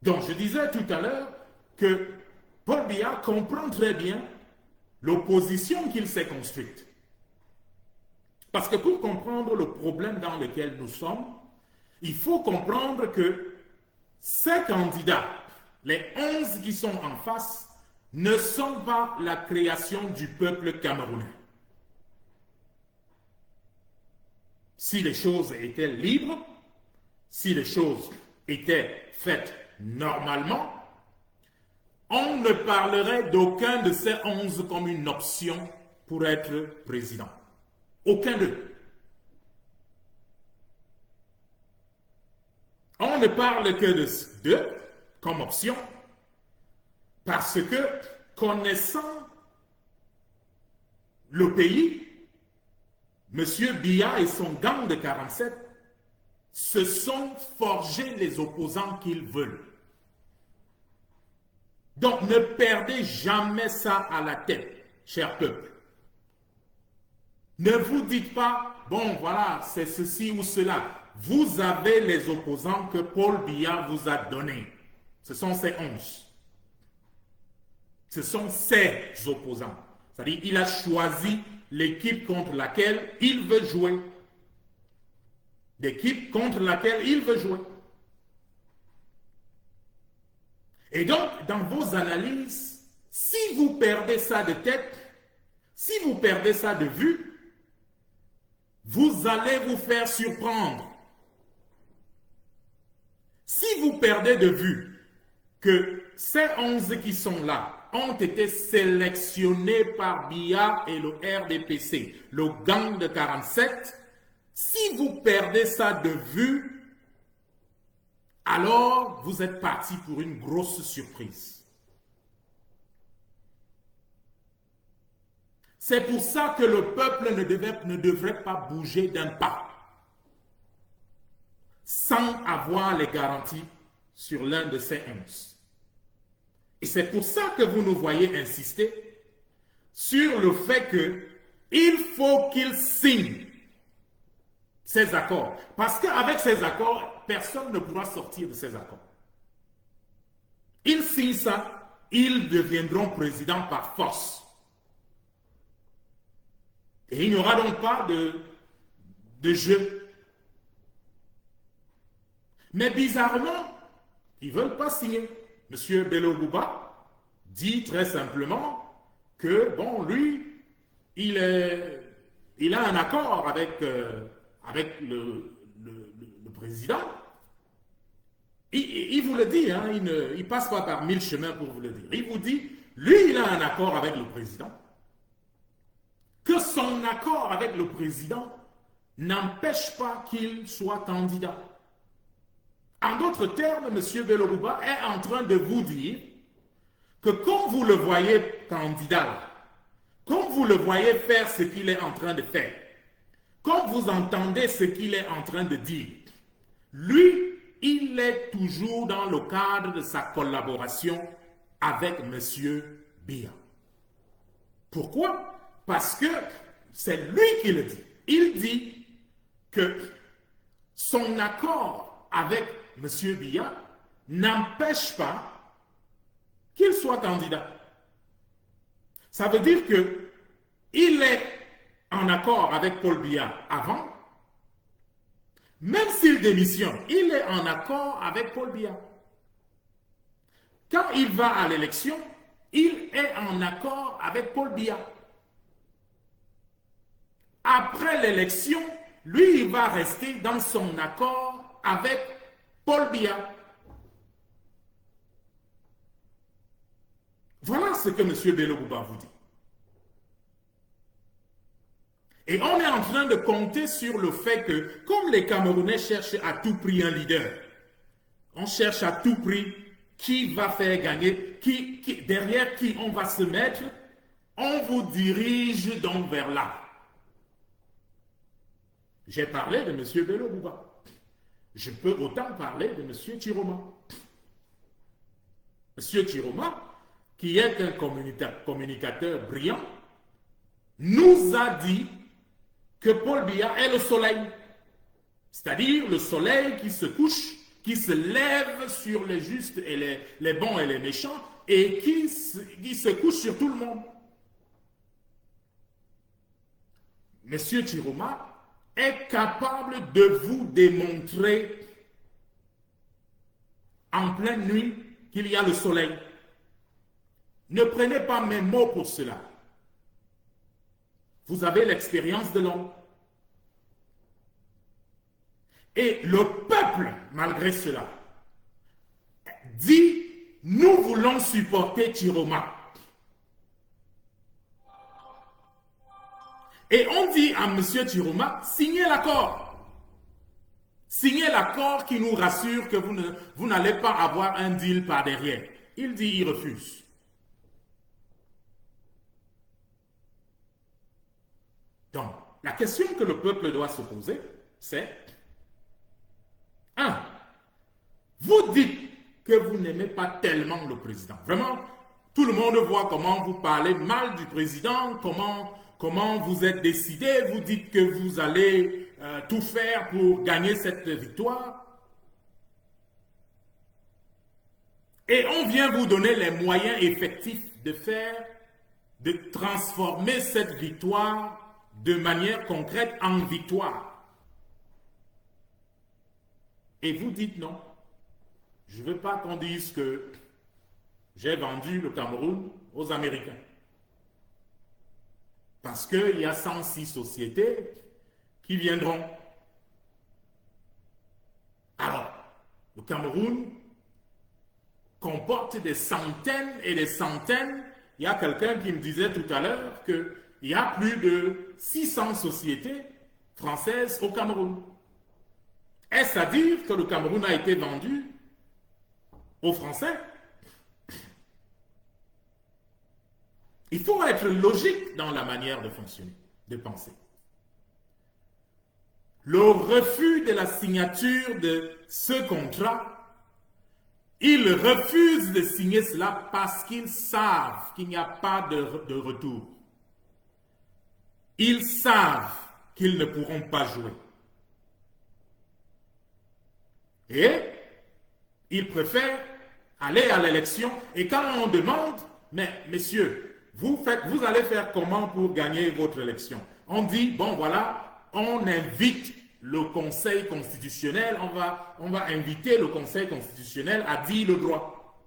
[SPEAKER 1] Donc je disais tout à l'heure que Paul Biya comprend très bien l'opposition qu'il s'est construite. Parce que pour comprendre le problème dans lequel nous sommes, il faut comprendre que ces candidats, les 11 qui sont en face, ne sont pas la création du peuple camerounais. Si les choses étaient libres, si les choses étaient faites normalement, on ne parlerait d'aucun de ces 11 comme une option pour être président. Aucun d'eux. On ne parle que de d'eux comme option parce que, connaissant le pays, M. Biya et son gang de 47 se sont forgés les opposants qu'ils veulent. Donc ne perdez jamais ça à la tête, cher peuple. Ne vous dites pas, bon voilà, c'est ceci ou cela. Vous avez les opposants que Paul Biya vous a donnés. Ce sont ces 11. Ce sont ses opposants. C'est-à-dire qu'il a choisi l'équipe contre laquelle il veut jouer. L'équipe contre laquelle il veut jouer. Et donc, dans vos analyses, si vous perdez ça de tête, si vous perdez ça de vue, vous allez vous faire surprendre. Si vous perdez de vue que ces 11 qui sont là ont été sélectionnés par Biya et le RDPC, le gang de 47, si vous perdez ça de vue, alors vous êtes parti pour une grosse surprise. C'est pour ça que le peuple ne devrait pas bouger d'un pas sans avoir les garanties sur l'un de ces 11. Et c'est pour ça que vous nous voyez insister sur le fait qu'il faut qu'il signe ces accords. Parce qu'avec ces accords, personne ne pourra sortir de ces accords. Ils signent ça, ils deviendront présidents par force. Et il n'y aura donc pas de jeu. Mais bizarrement, ils ne veulent pas signer. M. Bello Bouba dit très simplement que, bon, lui, il a un accord avec le président. Il vous le dit, hein, il ne passe pas par 1000 chemins pour vous le dire. Il vous dit, lui, il a un accord avec le président. Que son accord avec le président n'empêche pas qu'il soit candidat. En d'autres termes, M. Bello Bouba est en train de vous dire que comme vous le voyez candidat, comme vous le voyez faire ce qu'il est en train de faire, comme vous entendez ce qu'il est en train de dire, lui, il est toujours dans le cadre de sa collaboration avec M. Biya. Pourquoi? Parce que c'est lui qui le dit. Il dit que son accord avec M. Biya n'empêche pas qu'il soit candidat. Ça veut dire qu'il est en accord avec Paul Biya avant, même s'il démissionne, il est en accord avec Paul Biya. Quand il va à l'élection, il est en accord avec Paul Biya. Après l'élection, lui, il va rester dans son accord avec Paul Biya. Voilà ce que M. Bello Bouba vous dit. Et on est en train de compter sur le fait que, comme les Camerounais cherchent à tout prix un leader, on cherche à tout prix qui va faire gagner, derrière qui on va se mettre, on vous dirige donc vers là. J'ai parlé de M. Bello Bouba. Je peux autant parler de M. Chiroma. M. Chiroma, qui est un communicateur brillant, nous a dit que Paul Biya est le soleil. C'est-à-dire le soleil qui se couche, qui se lève sur les justes et les bons et les méchants et qui se couche sur tout le monde. Monsieur Chiroma est capable de vous démontrer en pleine nuit qu'il y a le soleil. Ne prenez pas mes mots pour cela. Vous avez l'expérience de l'homme. Et le peuple, malgré cela, dit, nous voulons supporter Chiroma. Et on dit à M. Chiroma, signez l'accord. Signez l'accord qui nous rassure que vous n'allez pas avoir un deal par derrière. Il dit, il refuse. Donc, la question que le peuple doit se poser, c'est 1. Vous dites que vous n'aimez pas tellement le président. Vraiment, tout le monde voit comment vous parlez mal du président, comment vous êtes décidé, vous dites que vous allez tout faire pour gagner cette victoire. Et on vient vous donner les moyens effectifs de transformer cette victoire de manière concrète en victoire. Et vous dites non. Je ne veux pas qu'on dise que j'ai vendu le Cameroun aux Américains. Parce qu'il y a 106 sociétés qui viendront. Alors, le Cameroun comporte des centaines et des centaines. Il y a quelqu'un qui me disait tout à l'heure qu'il y a plus de 600 sociétés françaises au Cameroun. Est-ce à dire que le Cameroun a été vendu aux Français? Il faut être logique dans la manière de fonctionner, de penser. Le refus de la signature de ce contrat, ils refusent de signer cela parce qu'ils savent qu'il n'y a pas de retour. Ils savent qu'ils ne pourront pas jouer. Et ils préfèrent aller à l'élection. Et quand on demande, mais messieurs, vous allez faire comment pour gagner votre élection? On dit, bon voilà, on invite le Conseil constitutionnel, on va inviter le Conseil constitutionnel à dire le droit.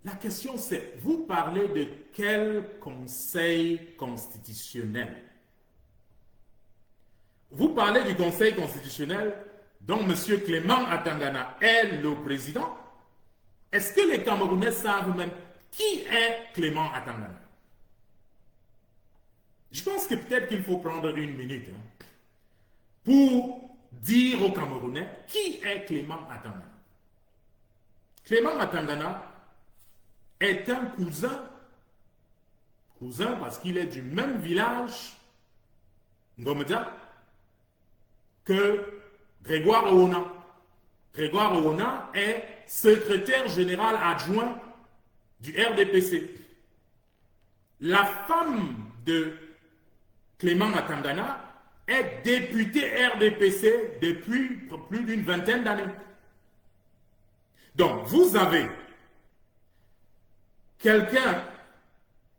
[SPEAKER 1] La question c'est, vous parlez de quel Conseil constitutionnel? Vous parlez du Conseil constitutionnel dont M. Clément Atangana est le président. Est-ce que les Camerounais savent même qui est Clément Atangana? Je pense que peut-être qu'il faut prendre une minute pour dire aux Camerounais qui est Clément Atangana. Clément Atangana est un cousin parce qu'il est du même village, Ngomeda, que Grégoire Oona. Grégoire Oona est secrétaire général adjoint du RDPC. La femme de Clément Atangana est député RDPC depuis plus d'une vingtaine d'années. Donc, vous avez quelqu'un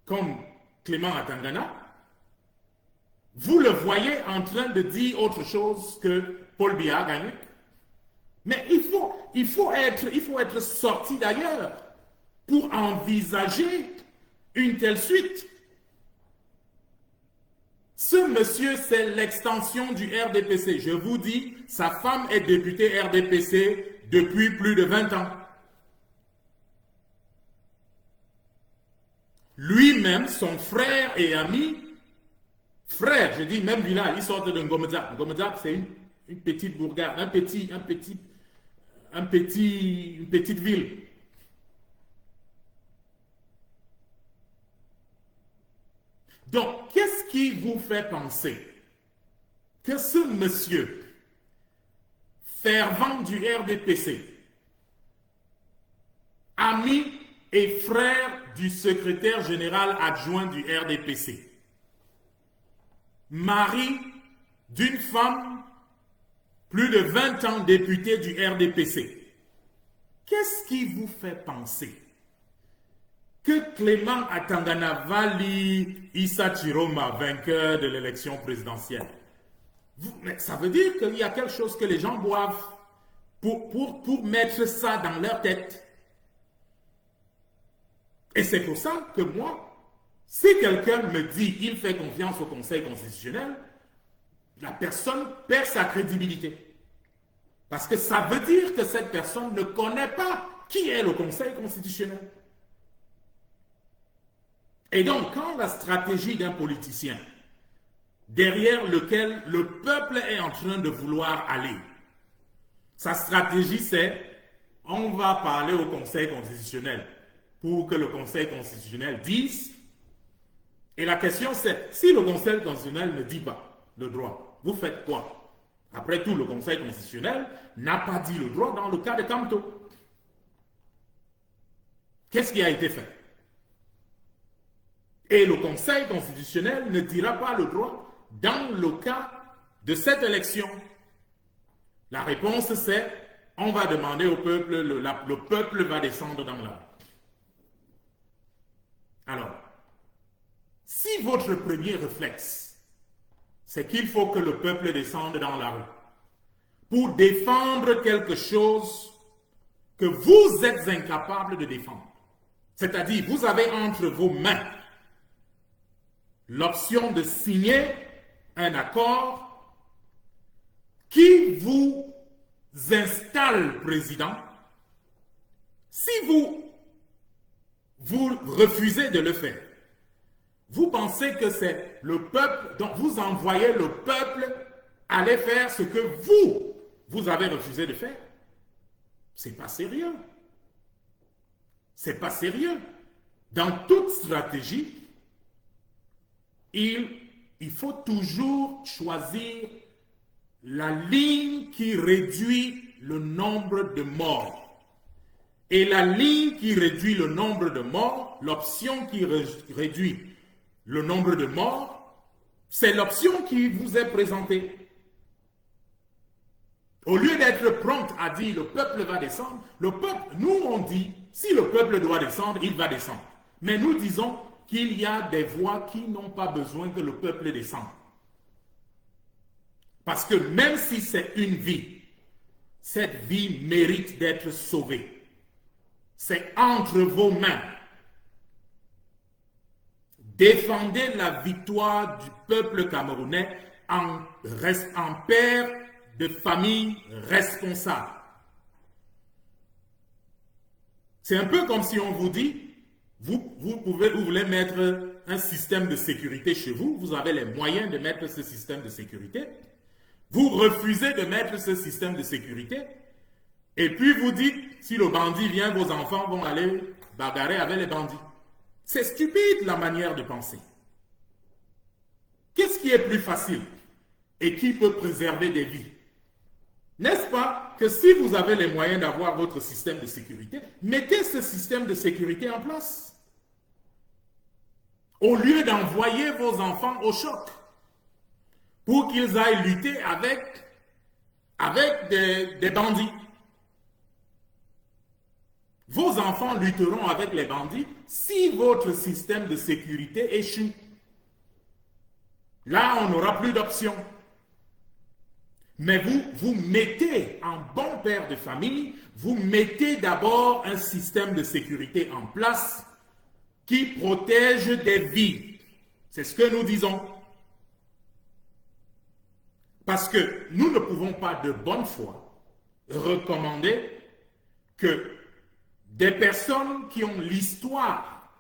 [SPEAKER 1] comme Clément Atangana, vous le voyez en train de dire autre chose que Paul Biya a gagné. Mais il faut être sorti d'ailleurs pour envisager une telle suite. Ce monsieur, c'est l'extension du RDPC. Je vous dis, sa femme est députée RDPC depuis plus de 20 ans. Lui-même, son frère et ami, frère, je dis même village, il sort de Ngomeda. Ngomeda, c'est une petite bourgade, une petite ville. Donc, qu'est-ce qui vous fait penser que ce monsieur, fervent du RDPC, ami et frère du secrétaire général adjoint du RDPC, mari d'une femme plus de 20 ans député du RDPC. Qu'est-ce qui vous fait penser que Clément Atanganavali Issa Chiroma, vainqueur de l'élection présidentielle, mais ça veut dire qu'il y a quelque chose que les gens boivent pour mettre ça dans leur tête. Et c'est pour ça que moi, si quelqu'un me dit qu'il fait confiance au Conseil constitutionnel, la personne perd sa crédibilité. Parce que ça veut dire que cette personne ne connaît pas qui est le Conseil constitutionnel. Et donc, quand la stratégie d'un politicien, derrière lequel le peuple est en train de vouloir aller, sa stratégie c'est, on va parler au Conseil constitutionnel pour que le Conseil constitutionnel dise, et la question c'est, si le Conseil constitutionnel ne dit pas le droit, vous faites quoi? Après tout, le Conseil constitutionnel n'a pas dit le droit dans le cas de Kamto. Qu'est-ce qui a été fait? Et le Conseil constitutionnel ne dira pas le droit dans le cas de cette élection. La réponse c'est, on va demander au peuple, le peuple va descendre dans la rue. Alors, si votre premier réflexe, c'est qu'il faut que le peuple descende dans la rue pour défendre quelque chose que vous êtes incapable de défendre, c'est-à-dire vous avez entre vos mains l'option de signer un accord qui vous installe président. Si vous refusez de le faire, vous pensez que c'est le peuple, donc vous envoyez le peuple aller faire ce que vous avez refusé de faire. C'est pas sérieux. C'est pas sérieux. Dans toute stratégie, il faut toujours choisir la ligne qui réduit le nombre de morts. Et la ligne qui réduit le nombre de morts, l'option qui réduit le nombre de morts, c'est l'option qui vous est présentée. Au lieu d'être prompt à dire le peuple va descendre, le peuple, nous on dit, si le peuple doit descendre, il va descendre. Mais nous disons qu'il y a des voies qui n'ont pas besoin que le peuple descende. Parce que même si c'est une vie, cette vie mérite d'être sauvée. C'est entre vos mains. Défendez la victoire du peuple camerounais en père de famille responsable. C'est un peu comme si on vous dit, vous voulez mettre un système de sécurité chez vous, vous avez les moyens de mettre ce système de sécurité, vous refusez de mettre ce système de sécurité, et puis vous dites, si le bandit vient, vos enfants vont aller bagarrer avec les bandits. C'est stupide la manière de penser. Qu'est-ce qui est plus facile et qui peut préserver des vies? N'est-ce pas que si vous avez les moyens d'avoir votre système de sécurité, mettez ce système de sécurité en place. Au lieu d'envoyer vos enfants au choc pour qu'ils aillent lutter avec des bandits. Vos enfants lutteront avec les bandits si votre système de sécurité échoue. Là, on n'aura plus d'option. Mais vous mettez, en bon père de famille, vous mettez d'abord un système de sécurité en place qui protège des vies. C'est ce que nous disons. Parce que nous ne pouvons pas de bonne foi recommander que des personnes qui ont l'histoire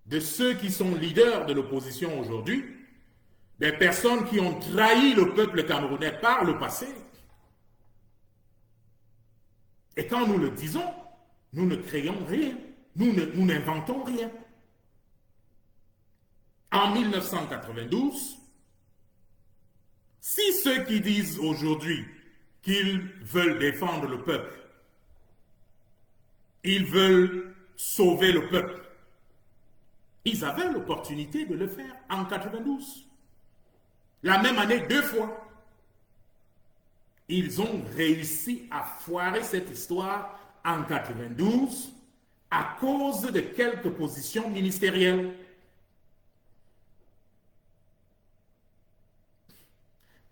[SPEAKER 1] de ceux qui sont leaders de l'opposition aujourd'hui, des personnes qui ont trahi le peuple camerounais par le passé, et quand nous le disons, nous ne créons rien, nous n'inventons rien. En 1992, si ceux qui disent aujourd'hui qu'ils veulent défendre le peuple, ils veulent sauver le peuple, ils avaient l'opportunité de le faire en 92. La même année 2 fois. Ils ont réussi à foirer cette histoire en 92 à cause de quelques positions ministérielles.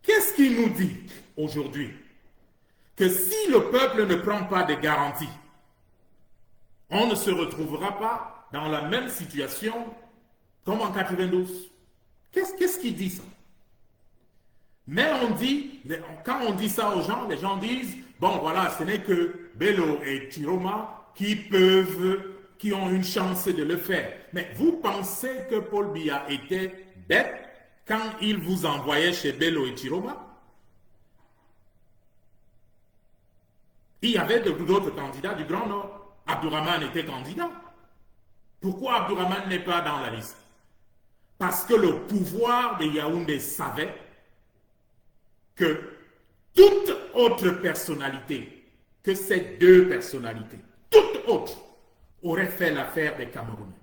[SPEAKER 1] Qu'est-ce qu'il nous dit aujourd'hui? Que si le peuple ne prend pas de garanties, on ne se retrouvera pas dans la même situation comme en 92. Qu'est-ce qu'il dit ça? Mais on dit, quand on dit ça aux gens, les gens disent, bon voilà, ce n'est que Bello et Chiroma qui ont une chance de le faire. Mais vous pensez que Paul Biya était bête quand il vous envoyait chez Bello et Chiroma? Il y avait d'autres candidats du Grand Nord. Abdourahmane était candidat. Pourquoi Abdourahmane n'est pas dans la liste? Parce que le pouvoir de Yaoundé savait que toute autre personnalité que ces deux personnalités, toute autre, aurait fait l'affaire des Camerounais.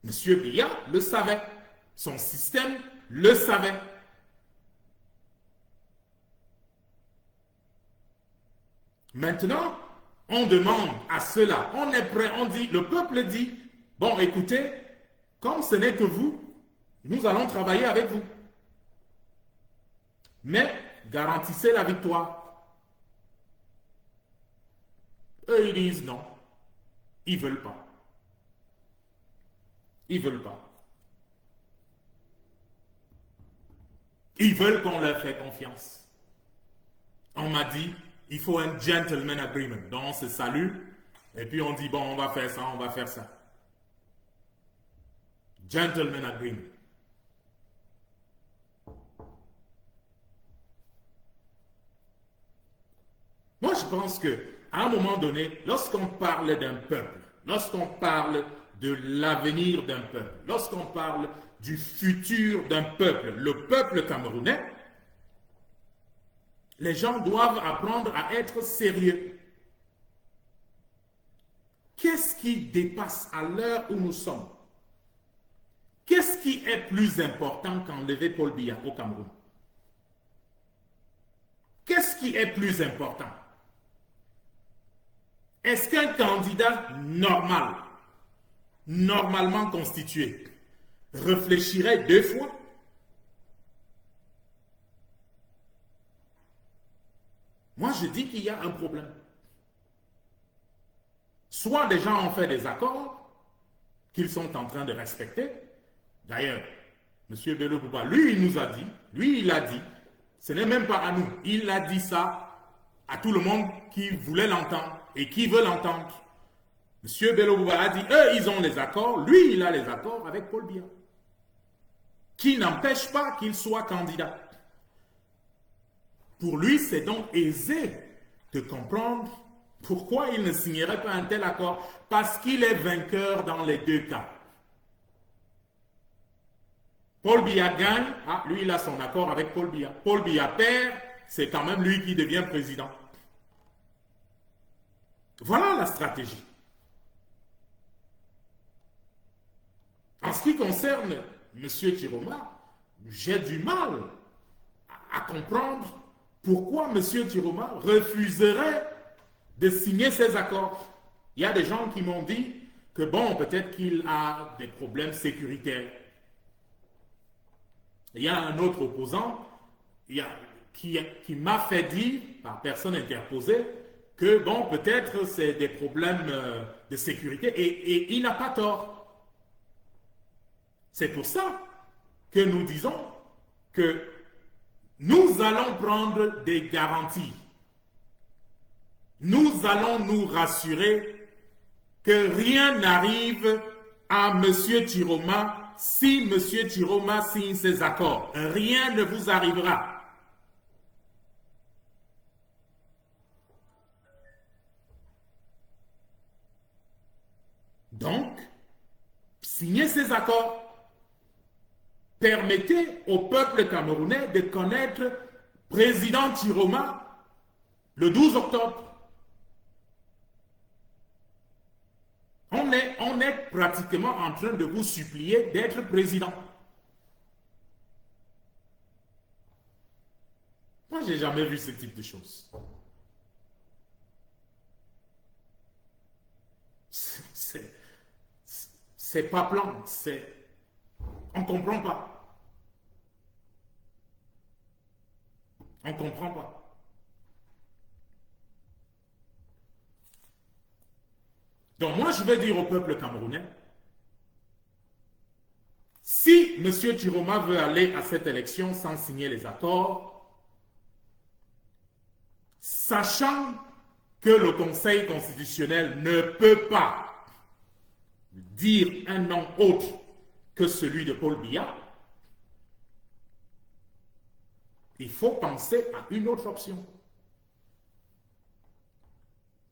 [SPEAKER 1] Monsieur Biya le savait. Son système le savait. Maintenant, on demande à cela, on est prêt, on dit, le peuple dit, bon écoutez, comme ce n'est que vous, nous allons travailler avec vous. Mais garantissez la victoire. Eux, ils disent non. Ils ne veulent pas. Ils ne veulent pas. Ils veulent qu'on leur fait confiance. On m'a dit, il faut un gentleman agreement. Donc on se salue et puis on dit, bon, on va faire ça, on va faire ça. Gentleman agreement. Moi, je pense qu'à un moment donné, lorsqu'on parle d'un peuple, lorsqu'on parle de l'avenir d'un peuple, lorsqu'on parle du futur d'un peuple, le peuple camerounais, les gens doivent apprendre à être sérieux. Qu'est-ce qui dépasse à l'heure où nous sommes? Qu'est-ce qui est plus important qu'enlever Paul Biya au Cameroun? Qu'est-ce qui est plus important? Est-ce qu'un candidat normal, normalement constitué, réfléchirait deux fois? Moi, je dis qu'il y a un problème. Soit des gens ont fait des accords qu'ils sont en train de respecter. D'ailleurs, M. Bello Bouba, lui, il nous a dit, lui, il a dit, ce n'est même pas à nous, il a dit ça à tout le monde qui voulait l'entendre et qui veut l'entendre. M. Bello Bouba a dit, eux, ils ont les accords, lui, il a les accords avec Paul Biya, qui n'empêche pas qu'il soit candidat. Pour lui, c'est donc aisé de comprendre pourquoi il ne signerait pas un tel accord, parce qu'il est vainqueur dans les deux cas. Paul Biya gagne, lui il a son accord avec Paul Biya. Paul Biya perd, c'est quand même lui qui devient président. Voilà la stratégie. En ce qui concerne M. Chiroma, j'ai du mal à comprendre pourquoi M. Chiroma refuserait de signer ces accords. Il y a des gens qui m'ont dit que bon, peut-être qu'il a des problèmes sécuritaires. Il y a un autre opposant qui m'a fait dire, par personne interposée, que bon, peut-être c'est des problèmes de sécurité et il n'a pas tort. C'est pour ça que nous disons que nous allons prendre des garanties. Nous allons nous rassurer que rien n'arrive à M. Chiroma si M. Chiroma signe ses accords. Rien ne vous arrivera. Donc, signez ces accords. Permettez au peuple camerounais de connaître président Chiroma le 12 octobre. On est pratiquement en train de vous supplier d'être président. j'ai jamais vu ce type de choses. C'est pas plan, on comprend pas. On comprend pas. Donc moi, je vais dire au peuple camerounais, si M. Chiroma veut aller à cette élection sans signer les accords, sachant que le Conseil constitutionnel ne peut pas dire un nom autre que celui de Paul Biya, il faut penser à une autre option.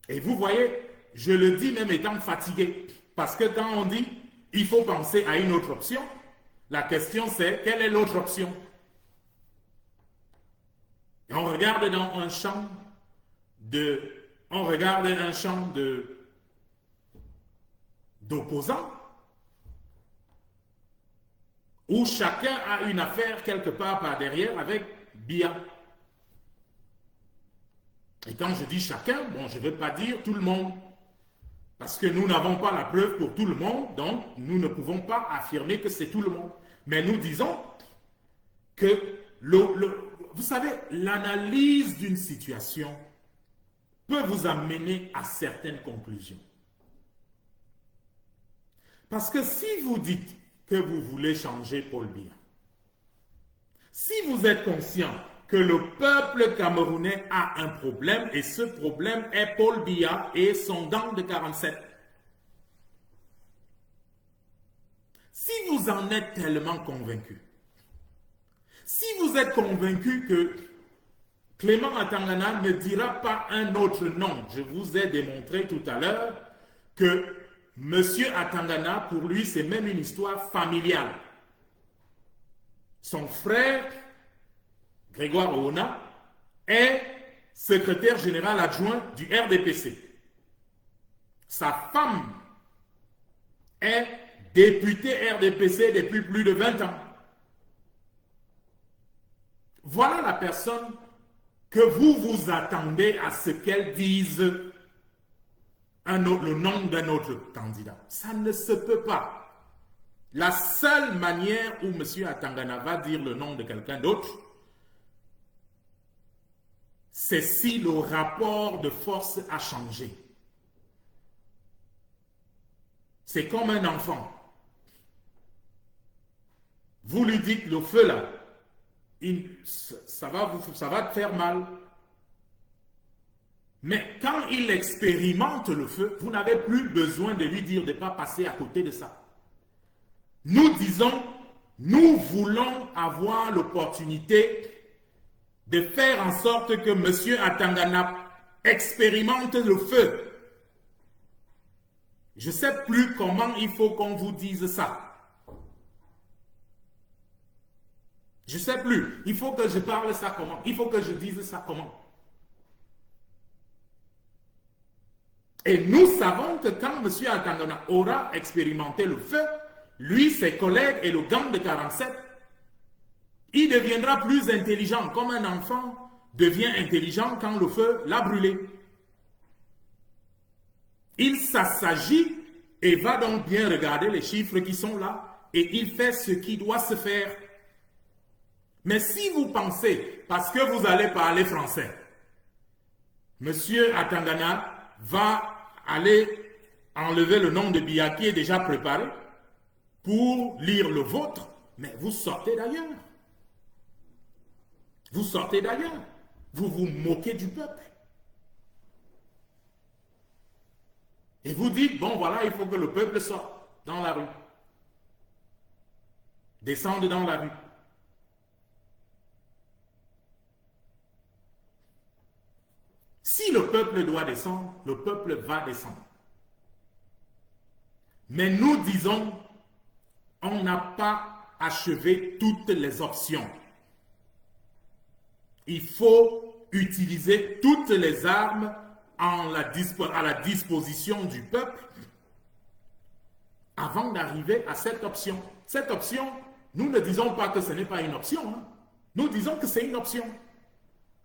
[SPEAKER 1] Et vous voyez, je le dis même étant fatigué, parce que quand on dit il faut penser à une autre option, la question c'est quelle est l'autre option? Et on regarde dans un champ d'opposants où chacun a une affaire quelque part par derrière avec Biya. Et quand je dis chacun, bon, je ne veux pas dire tout le monde, parce que nous n'avons pas la preuve pour tout le monde, donc nous ne pouvons pas affirmer que c'est tout le monde. Mais nous disons que, vous savez, l'analyse d'une situation peut vous amener à certaines conclusions. Parce que si vous dites que vous voulez changer Paul Biya, si vous êtes conscient que le peuple camerounais a un problème, et ce problème est Paul Biya et son gang de 47. Si vous en êtes tellement convaincu, si vous êtes convaincu que Clément Atangana ne dira pas un autre nom, je vous ai démontré tout à l'heure que M. Atangana, pour lui, c'est même une histoire familiale. Son frère, Grégoire Oona, est secrétaire général adjoint du RDPC. Sa femme est députée RDPC depuis plus de 20 ans. Voilà la personne que vous vous attendez à ce qu'elle dise le nom d'un autre candidat. Ça ne se peut pas. La seule manière où M. Atangana va dire le nom de quelqu'un d'autre, c'est si le rapport de force a changé. C'est comme un enfant. Vous lui dites le feu là, ça va te faire mal. Mais quand il expérimente le feu, vous n'avez plus besoin de lui dire de ne pas passer à côté de ça. Nous disons, nous voulons avoir l'opportunité de faire en sorte que M. Atangana expérimente le feu. Je ne sais plus comment il faut qu'on vous dise ça. Je ne sais plus. Il faut que je parle ça comment? Il faut que je dise ça comment? Et nous savons que quand M. Atangana aura expérimenté le feu, lui, ses collègues et le gang de 47, il deviendra plus intelligent, comme un enfant devient intelligent quand le feu l'a brûlé. Il s'assagit et va donc bien regarder les chiffres qui sont là et il fait ce qui doit se faire. Mais si vous pensez, parce que vous allez parler français, M. Atangana va aller enlever le nom de Biya qui est déjà préparé pour lire le vôtre, mais vous sortez d'ailleurs. Vous sortez d'ailleurs. Vous vous moquez du peuple. Et vous dites, bon voilà, il faut que le peuple sorte dans la rue. Descende dans la rue. Si le peuple doit descendre, le peuple va descendre. Mais nous disons, on n'a pas achevé toutes les options. Il faut utiliser toutes les armes à la disposition du peuple avant d'arriver à cette option. Cette option, nous ne disons pas que ce n'est pas une option. Hein. Nous disons que c'est une option.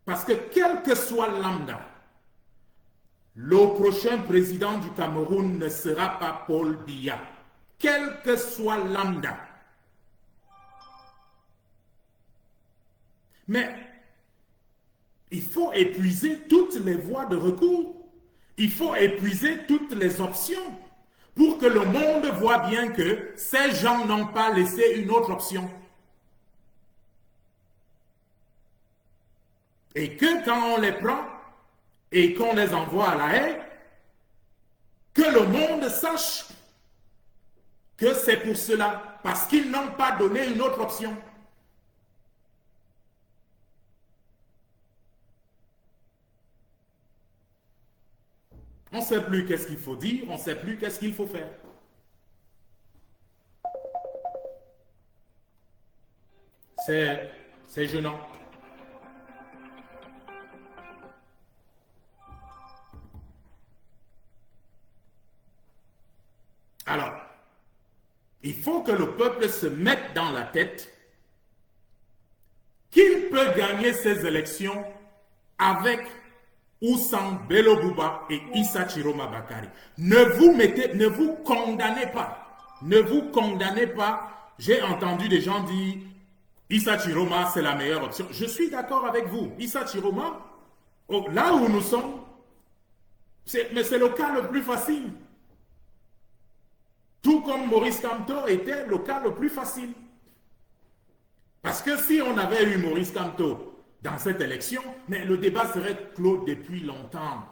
[SPEAKER 1] Parce que quel que soit lambda, le prochain président du Cameroun ne sera pas Paul Biya. Quel que soit lambda. Mais il faut épuiser toutes les voies de recours. Il faut épuiser toutes les options pour que le monde voit bien que ces gens n'ont pas laissé une autre option. Et que quand on les prend et qu'on les envoie à la haie, que le monde sache que c'est pour cela, parce qu'ils n'ont pas donné une autre option. On ne sait plus qu'est-ce qu'il faut dire, on ne sait plus qu'est-ce qu'il faut faire. C'est gênant. Alors, il faut que le peuple se mette dans la tête qu'il peut gagner ces élections avec ou sans Bello Bouba et Issa Chiroma Bakari. Ne vous condamnez pas. Ne vous condamnez pas. J'ai entendu des gens dire Issa Chiroma, c'est la meilleure option. Je suis d'accord avec vous. Issa Chiroma, là où nous sommes, mais c'est le cas le plus facile. Tout comme Maurice Kamto était le cas le plus facile. Parce que si on avait eu Maurice Kamto dans cette élection, mais le débat serait clos depuis longtemps.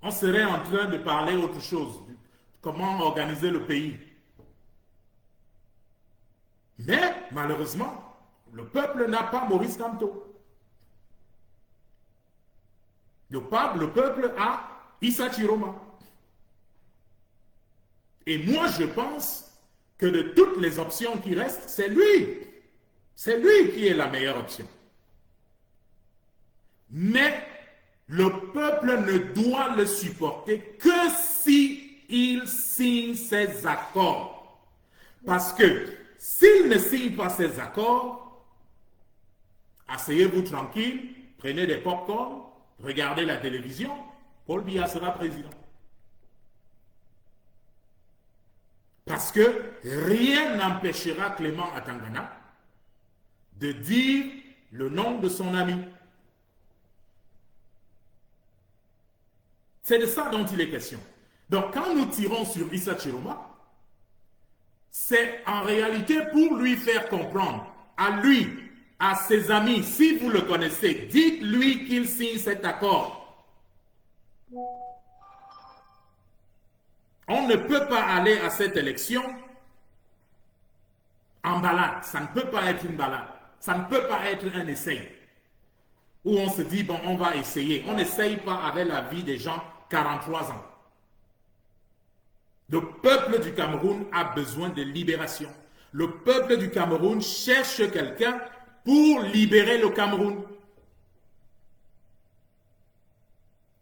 [SPEAKER 1] On serait en train de parler autre chose, comment organiser le pays. Mais malheureusement, le peuple n'a pas Maurice Kamto. Le peuple a Issa Chiroma. Et moi, je pense que de toutes les options qui restent, c'est lui. C'est lui qui est la meilleure option. Mais le peuple ne doit le supporter que si il signe ses accords. Parce que s'il ne signe pas ses accords, asseyez-vous tranquille, prenez des pop-corn, regardez la télévision, Paul Biya sera président. Parce que rien n'empêchera Clément Atangana de dire le nom de son ami. C'est de ça dont il est question. Donc quand nous tirons sur Issa Chiroma, c'est en réalité pour lui faire comprendre, à lui, à ses amis, si vous le connaissez, dites-lui qu'il signe cet accord. On ne peut pas aller à cette élection en balade. Ça ne peut pas être une balade. Ça ne peut pas être un essai. Où on se dit, bon, on va essayer. On n'essaye pas avec la vie des gens 43 ans. Le peuple du Cameroun a besoin de libération. Le peuple du Cameroun cherche quelqu'un pour libérer le Cameroun.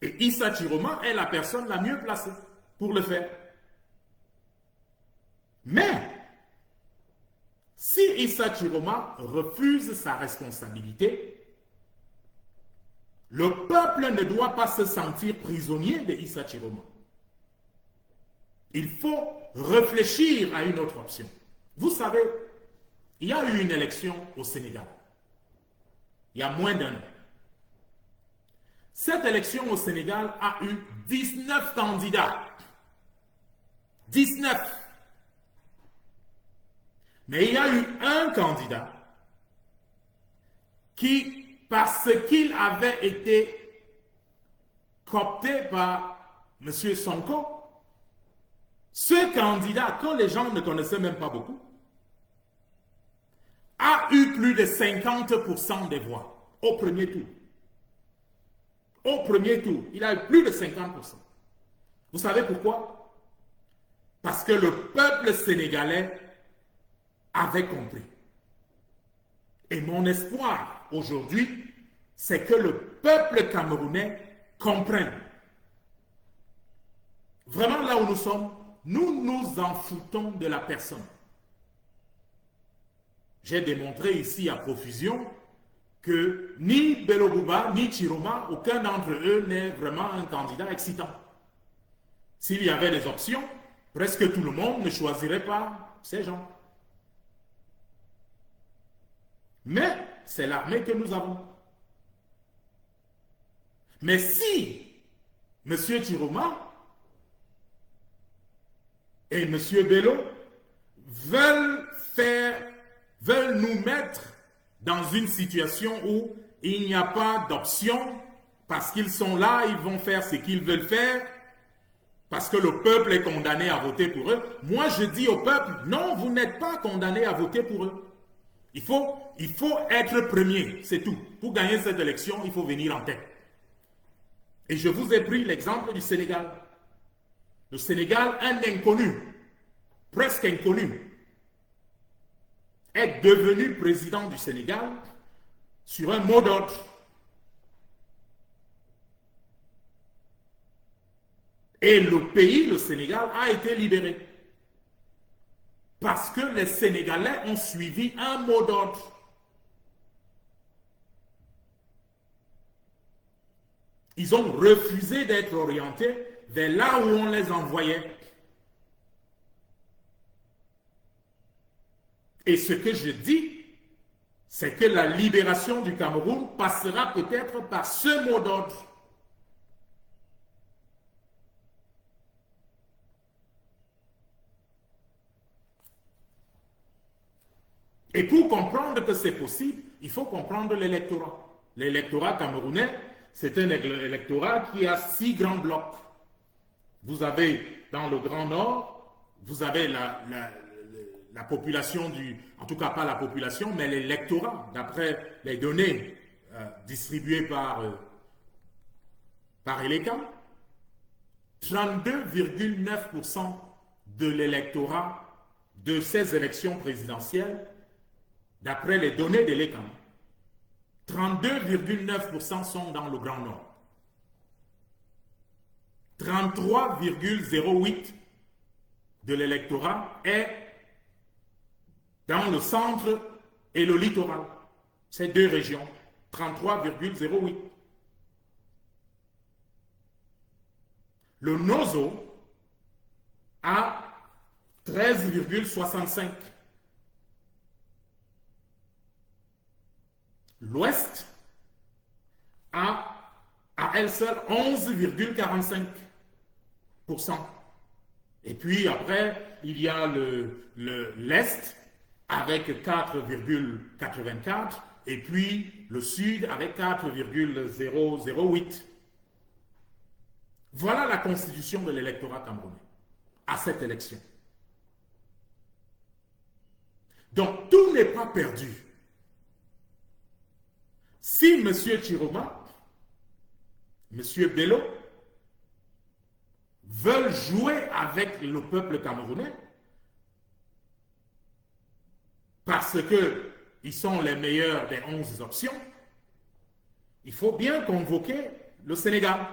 [SPEAKER 1] Et Issa Chiroma est la personne la mieux placée pour le faire. Mais, si Issa Chiroma refuse sa responsabilité, le peuple ne doit pas se sentir prisonnier de Issa Chiroma. Il faut réfléchir à une autre option. Vous savez, il y a eu une élection au Sénégal, il y a moins d'un an. Cette élection au Sénégal a eu 19 candidats. 19. Mais il y a eu un candidat qui, parce qu'il avait été coopté par M. Sonko, ce candidat, que les gens ne connaissaient même pas beaucoup, a eu plus de 50% des voix au premier tour. Au premier tour, il a eu plus de 50%. Vous savez pourquoi? Parce que le peuple sénégalais avait compris. Et mon espoir aujourd'hui, c'est que le peuple camerounais comprenne. Vraiment là où nous sommes, nous nous en foutons de la personne. J'ai démontré ici à profusion que ni Bello Bouba, ni Chiroma, aucun d'entre eux n'est vraiment un candidat excitant. S'il y avait des options, presque tout le monde ne choisirait pas ces gens. Mais c'est l'armée que nous avons. Mais si M. Chiroma et M. Bello veulent nous mettre dans une situation où il n'y a pas d'option, parce qu'ils sont là, ils vont faire ce qu'ils veulent faire, parce que le peuple est condamné à voter pour eux. Moi, je dis au peuple, non, vous n'êtes pas condamné à voter pour eux. Il faut être premier, c'est tout. Pour gagner cette élection, il faut venir en tête. Et je vous ai pris l'exemple du Sénégal. Le Sénégal, un inconnu, presque inconnu, est devenu président du Sénégal sur un mot d'ordre. Et le pays, le Sénégal, a été libéré. Parce que les Sénégalais ont suivi un mot d'ordre. Ils ont refusé d'être orientés vers là où on les envoyait. Et ce que je dis, c'est que la libération du Cameroun passera peut-être par ce mot d'ordre. Et pour comprendre que c'est possible, il faut comprendre l'électorat. L'électorat camerounais, c'est un électorat qui a 6 grands blocs. Vous avez dans le Grand Nord, vous avez la population en tout cas pas la population, mais l'électorat, d'après les données distribuées par Eleka, 32,9% de l'électorat de ces élections présidentielles, d'après les données de l'ECAM, 32,9% sont dans le Grand Nord. 33,08% de l'électorat est dans le centre et le littoral. Ces deux régions, 33,08%. Le Nozo a 13,65%. L'Ouest a à elle seule 11,45%. Et puis après, il y a l'Est avec 4,84% et puis le Sud avec 4,008%. Voilà la constitution de l'électorat camerounais à cette élection. Donc tout n'est pas perdu. Si M. Chiroma, M. Bello veulent jouer avec le peuple camerounais parce qu'ils sont les meilleurs des 11 options, il faut bien convoquer le Sénégal,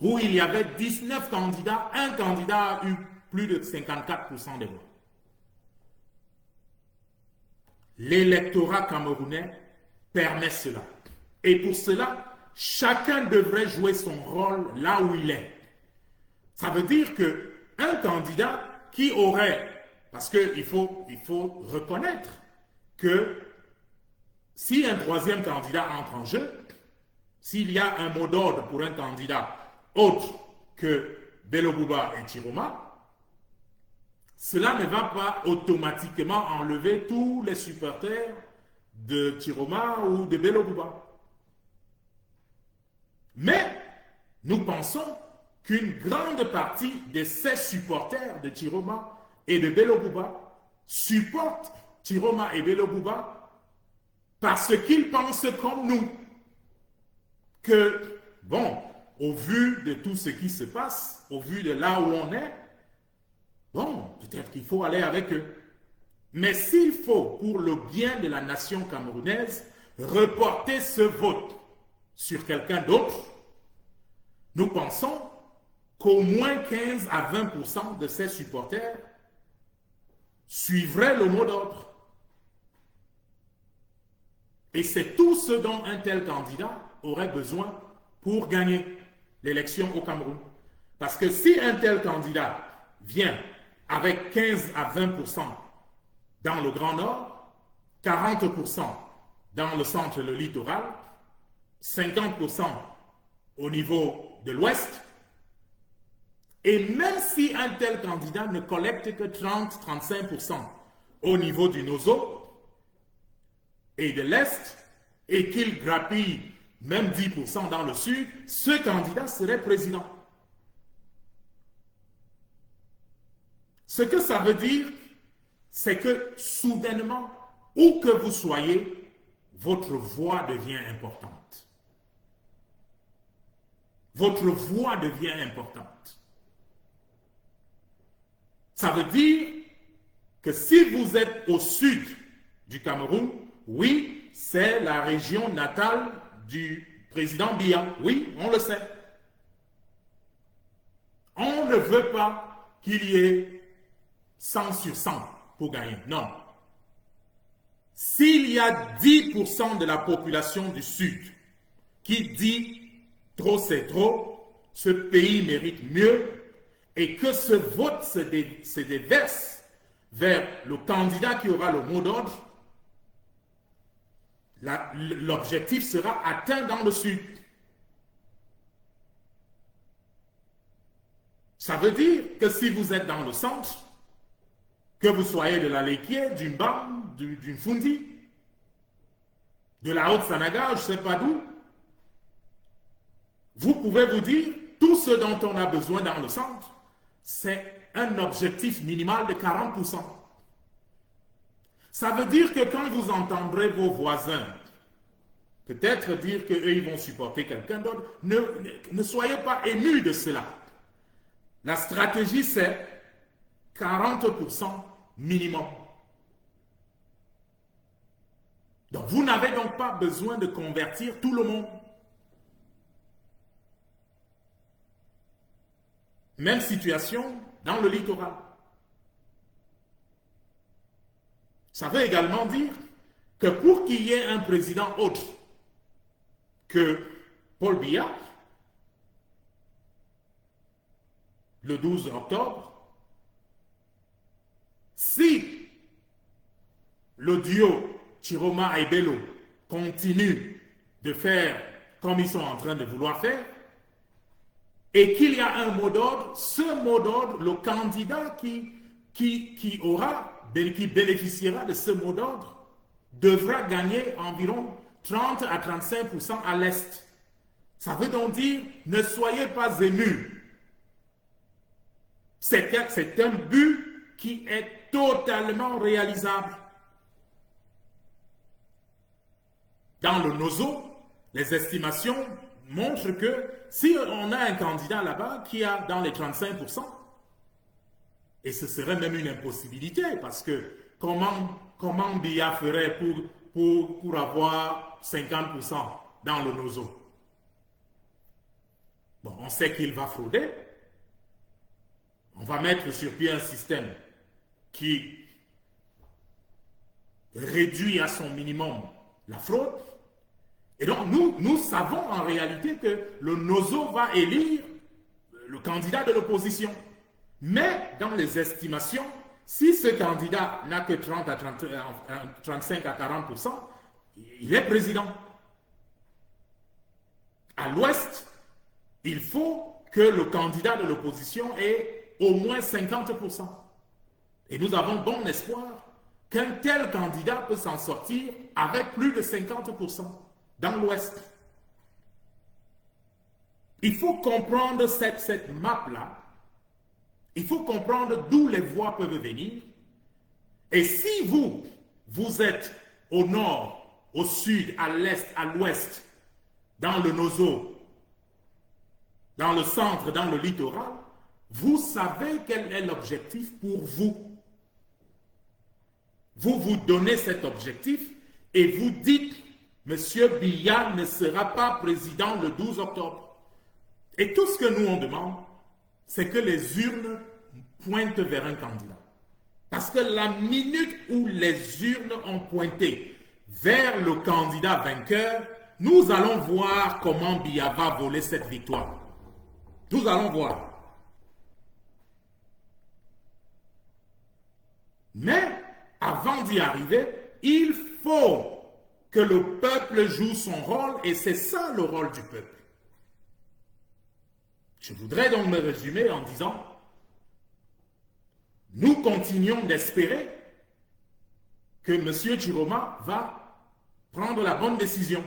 [SPEAKER 1] où il y avait 19 candidats, un candidat a eu plus de 54% des voix. L'électorat camerounais permet cela. Et pour cela, chacun devrait jouer son rôle là où il est. Ça veut dire qu'un candidat qui aurait, parce qu'il faut reconnaître que si un troisième candidat entre en jeu, s'il y a un mot d'ordre pour un candidat autre que Bello Bouba et Chiroma, cela ne va pas automatiquement enlever tous les supporters de Chiroma ou de Bello Bouba. Mais nous pensons qu'une grande partie de ces supporters de Chiroma et de Bello Bouba supportent Chiroma et Bello Bouba parce qu'ils pensent comme nous que, bon, au vu de tout ce qui se passe, au vu de là où on est, bon, peut-être qu'il faut aller avec eux. Mais s'il faut, pour le bien de la nation camerounaise, reporter ce vote sur quelqu'un d'autre, nous pensons qu'au moins 15 à 20% de ces supporters suivraient le mot d'ordre. Et c'est tout ce dont un tel candidat aurait besoin pour gagner l'élection au Cameroun. Parce que si un tel candidat vient avec 15 à 20% dans le Grand Nord, 40% dans le centre et le littoral, 50% au niveau de l'Ouest, et même si un tel candidat ne collecte que 30-35% au niveau du Nozo et de l'Est, et qu'il grappille même 10% dans le Sud, ce candidat serait président. Ce que ça veut dire, c'est que soudainement, où que vous soyez, votre voix devient importante. Votre voix devient importante. Ça veut dire que si vous êtes au sud du Cameroun, oui, c'est la région natale du président Biya. Oui, on le sait. On ne veut pas qu'il y ait 100 sur 100 pour gagner. Non. S'il y a 10% de la population du Sud qui dit trop c'est trop, ce pays mérite mieux, et que ce vote se déverse vers le candidat qui aura le mot d'ordre, l'objectif sera atteint dans le Sud. Ça veut dire que si vous êtes dans le centre, que vous soyez de la Léquier, d'une Bam, d'une Fundi, de la Haute-Sanaga, je ne sais pas d'où, vous pouvez vous dire, tout ce dont on a besoin dans le centre, c'est un objectif minimal de 40%. Ça veut dire que quand vous entendrez vos voisins peut-être dire qu'eux, ils vont supporter quelqu'un d'autre, ne soyez pas émus de cela. La stratégie, c'est 40% minimum. Donc, vous n'avez donc pas besoin de convertir tout le monde. Même situation dans le littoral. Ça veut également dire que pour qu'il y ait un président autre que Paul Biya, le 12 octobre, si le duo Chiroma et Bello continue de faire comme ils sont en train de vouloir faire, et qu'il y a un mot d'ordre, ce mot d'ordre, le candidat qui bénéficiera de ce mot d'ordre devra gagner environ 30 à 35% à l'Est. Ça veut donc dire, ne soyez pas émus. C'est un but qui est totalement réalisable. Dans le Nozo, les estimations montrent que si on a un candidat là-bas qui a dans les 35%, et ce serait même une impossibilité, parce que comment Biya ferait pour avoir 50% dans le Nozo? Bon, on sait qu'il va frauder. On va mettre sur pied un système qui réduit à son minimum la fraude. Et donc, nous savons en réalité que le Nozo va élire le candidat de l'opposition. Mais dans les estimations, si ce candidat n'a que 35 à 40%, il est président. À l'Ouest, il faut que le candidat de l'opposition ait au moins 50%. Et nous avons bon espoir qu'un tel candidat peut s'en sortir avec plus de 50% dans l'Ouest. Il faut comprendre cette map-là. Il faut comprendre d'où les voix peuvent venir. Et si vous êtes au nord, au sud, à l'est, à l'ouest, dans le Nozo, dans le centre, dans le littoral, vous savez quel est l'objectif pour vous. Vous vous donnez cet objectif et vous dites, Monsieur Biya ne sera pas président le 12 octobre. Et tout ce que nous on demande, c'est que les urnes pointent vers un candidat. Parce que la minute où les urnes ont pointé vers le candidat vainqueur, nous allons voir comment Biya va voler cette victoire. Nous allons voir. Mais avant d'y arriver, il faut que le peuple joue son rôle et c'est ça le rôle du peuple. Je voudrais donc me résumer en disant, nous continuons d'espérer que M. Chiroma va prendre la bonne décision.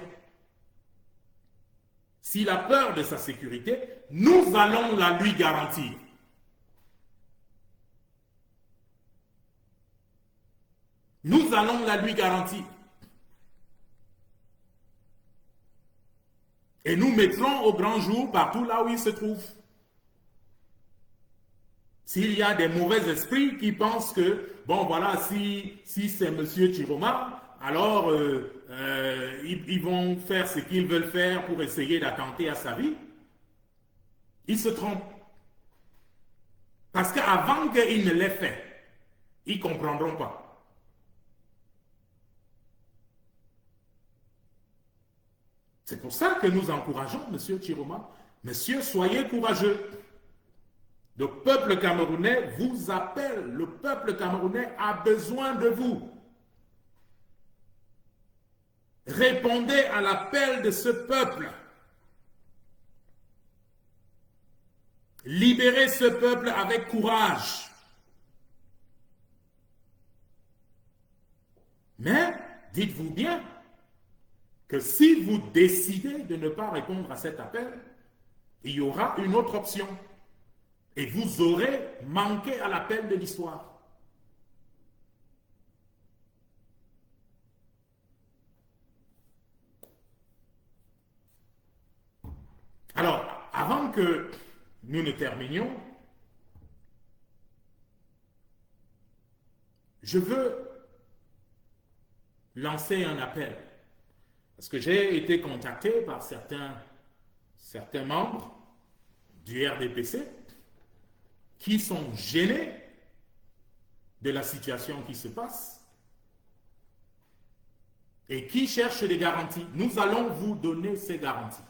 [SPEAKER 1] S'il a peur de sa sécurité, nous allons la lui garantir. Nous allons la lui garantir. Et nous mettrons au grand jour partout là où il se trouve. S'il y a des mauvais esprits qui pensent que, bon voilà, si c'est M. Chiroma, alors ils vont faire ce qu'ils veulent faire pour essayer d'attenter à sa vie, ils se trompent. Parce qu'avant qu'ils ne l'aient fait, ils ne comprendront pas. C'est pour ça que nous encourageons M. Chiroma. Monsieur, soyez courageux. Le peuple camerounais vous appelle. Le peuple camerounais a besoin de vous. Répondez à l'appel de ce peuple. Libérez ce peuple avec courage. Mais, dites-vous bien, que si vous décidez de ne pas répondre à cet appel, il y aura une autre option. Et vous aurez manqué à l'appel de l'histoire. Alors, avant que nous ne terminions, je veux lancer un appel. Parce que j'ai été contacté par certains membres du RDPC qui sont gênés de la situation qui se passe et qui cherchent des garanties. Nous allons vous donner ces garanties.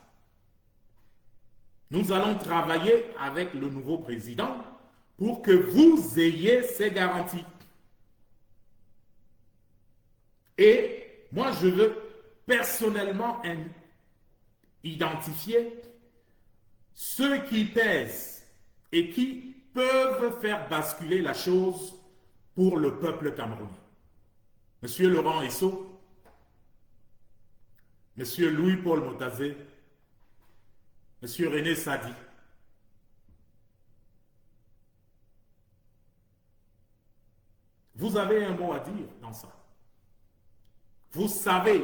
[SPEAKER 1] Nous allons travailler avec le nouveau président pour que vous ayez ces garanties. Et moi, je veux personnellement identifier ceux qui pèsent et qui peuvent faire basculer la chose pour le peuple camerounais. Monsieur Laurent Esso, Monsieur Louis-Paul Motazé, Monsieur René Sadi. Vous avez un mot à dire dans ça. Vous savez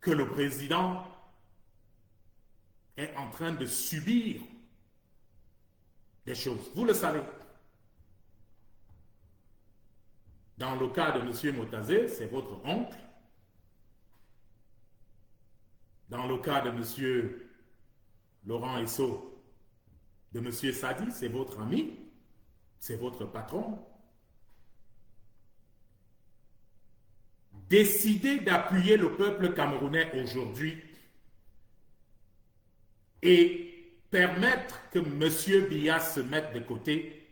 [SPEAKER 1] que le président est en train de subir des choses. Vous le savez. Dans le cas de M. Motazé, c'est votre oncle. Dans le cas de M. Laurent Esso, de M. Sadi, c'est votre ami, c'est votre patron. Décidez d'appuyer le peuple camerounais aujourd'hui et permettre que M. Biya se mette de côté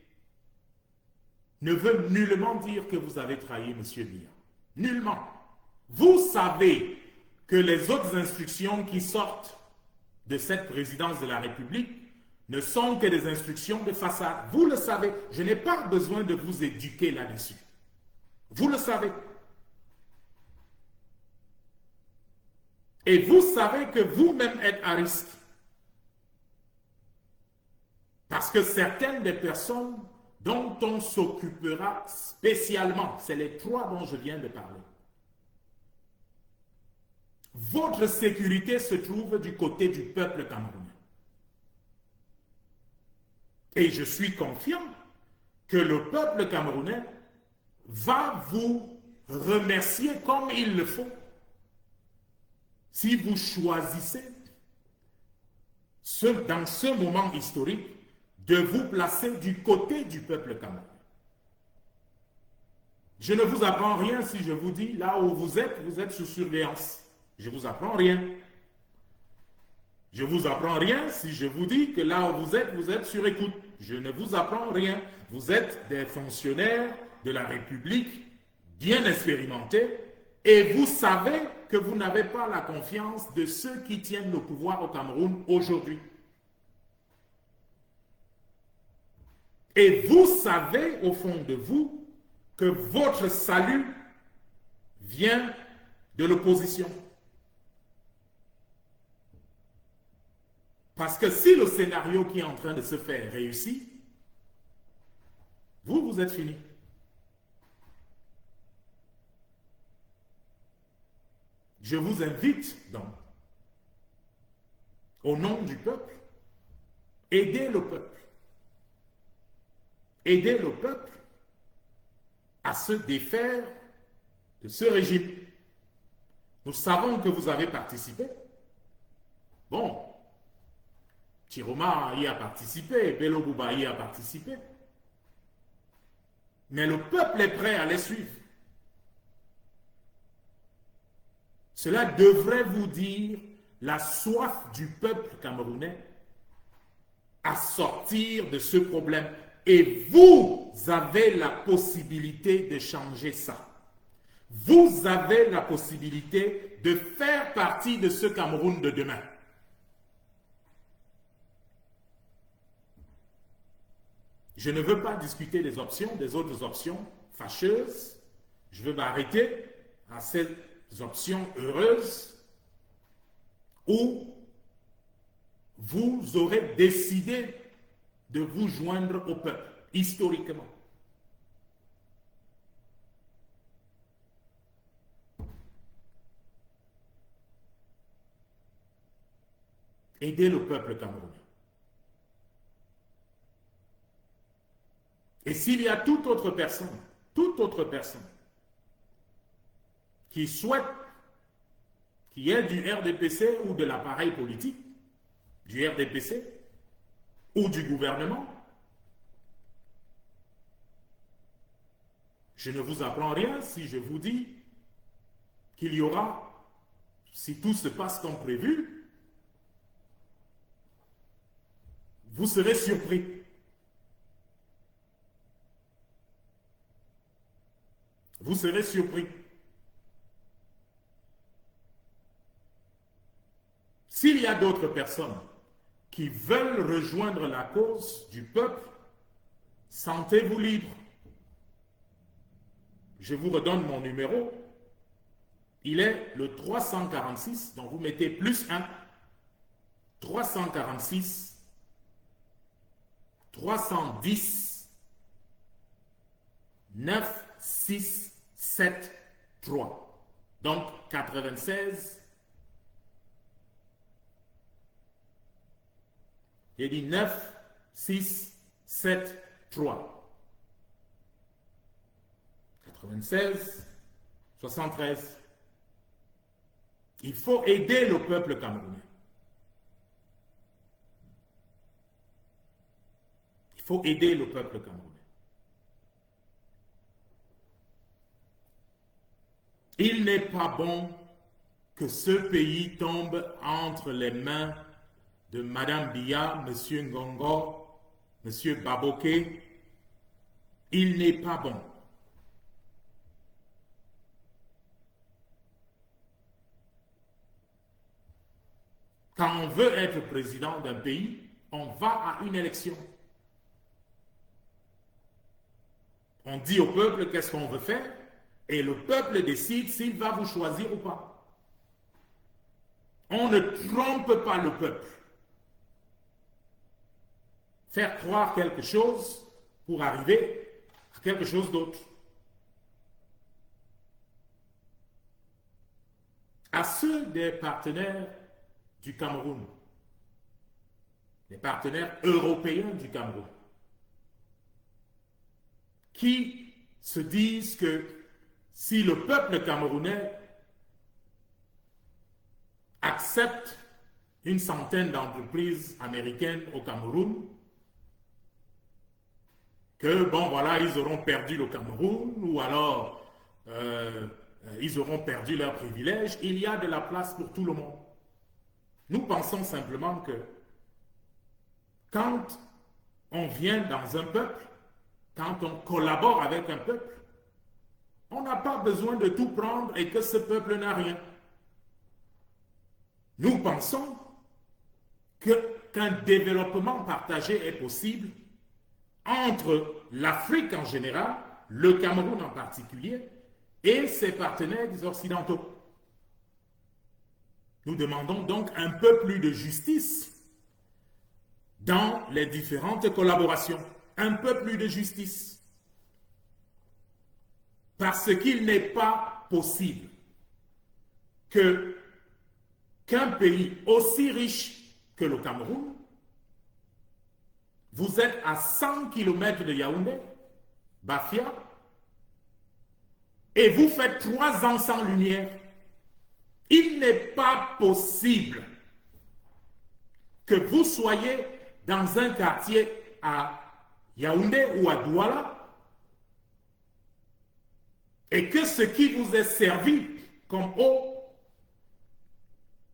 [SPEAKER 1] ne veut nullement dire que vous avez trahi M. Biya. Nullement. Vous savez que les autres instructions qui sortent de cette présidence de la République ne sont que des instructions de façade. Vous le savez. Je n'ai pas besoin de vous éduquer là-dessus. Vous le savez. Et vous savez que vous-même êtes à risque. Parce que certaines des personnes dont on s'occupera spécialement, c'est les trois dont je viens de parler. Votre sécurité se trouve du côté du peuple camerounais. Et je suis confiant que le peuple camerounais va vous remercier comme il le faut si vous choisissez dans ce moment historique de vous placer du côté du peuple camerounais. Je ne vous apprends rien si je vous dis, là où vous êtes sous surveillance. Je ne vous apprends rien. Je ne vous apprends rien si je vous dis que là où vous êtes sur écoute. Je ne vous apprends rien. Vous êtes des fonctionnaires de la République bien expérimentés et vous savez que vous n'avez pas la confiance de ceux qui tiennent le pouvoir au Cameroun aujourd'hui. Et vous savez au fond de vous que votre salut vient de l'opposition. Parce que si le scénario qui est en train de se faire réussit, vous êtes fini. Je vous invite donc, au nom du peuple, aidez le peuple. Aidez le peuple à se défaire de ce régime. Nous savons que vous avez participé. Bon, Chiroma y a participé, Bello Bouba y a participé. Mais le peuple est prêt à les suivre. Cela devrait vous dire la soif du peuple camerounais à sortir de ce problème. Et vous avez la possibilité de changer ça. Vous avez la possibilité de faire partie de ce Cameroun de demain. Je ne veux pas discuter des options, des autres options fâcheuses. Je veux m'arrêter à ces options heureuses où vous aurez décidé de vous joindre au peuple, historiquement. Aidez le peuple camerounais. Et s'il y a toute autre personne qui souhaite, qui est du RDPC ou de l'appareil politique, du RDPC ou du gouvernement, je ne vous apprends rien si je vous dis qu'il y aura, si tout se passe comme prévu, vous serez surpris. Vous serez surpris. S'il y a d'autres personnes qui veulent rejoindre la cause du peuple, sentez-vous libre. Je vous redonne mon numéro. Il est le 346, donc vous mettez +1, 346, 310, 9673. Donc 96. J'ai dit 9, 6, 7, 3. 96, 73. Il faut aider le peuple camerounais. Il faut aider le peuple camerounais. Il n'est pas bon que ce pays tombe entre les mains de Madame Biya, M. Ngongo, M. Baboké. Il n'est pas bon. Quand on veut être président d'un pays, on va à une élection. On dit au peuple qu'est-ce qu'on veut faire et le peuple décide s'il va vous choisir ou pas. On ne trompe pas le peuple. Faire croire quelque chose pour arriver à quelque chose d'autre. À ceux des partenaires du Cameroun, les partenaires européens du Cameroun, qui se disent que si le peuple camerounais accepte une centaine d'entreprises américaines au Cameroun, que, bon, voilà, ils auront perdu le Cameroun, ou alors ils auront perdu leurs privilèges. Il y a de la place pour tout le monde. Nous pensons simplement que quand on vient dans un peuple, quand on collabore avec un peuple, on n'a pas besoin de tout prendre et que ce peuple n'a rien. Nous pensons qu'un développement partagé est possible entre l'Afrique en général, le Cameroun en particulier, et ses partenaires occidentaux. Nous demandons donc un peu plus de justice dans les différentes collaborations. Un peu plus de justice. Parce qu'il n'est pas possible qu'un pays aussi riche que le Cameroun, vous êtes à 100 km de Yaoundé, Bafia, et vous faites 3 ans sans lumière. Il n'est pas possible que vous soyez dans un quartier à Yaoundé ou à Douala et que ce qui vous est servi comme eau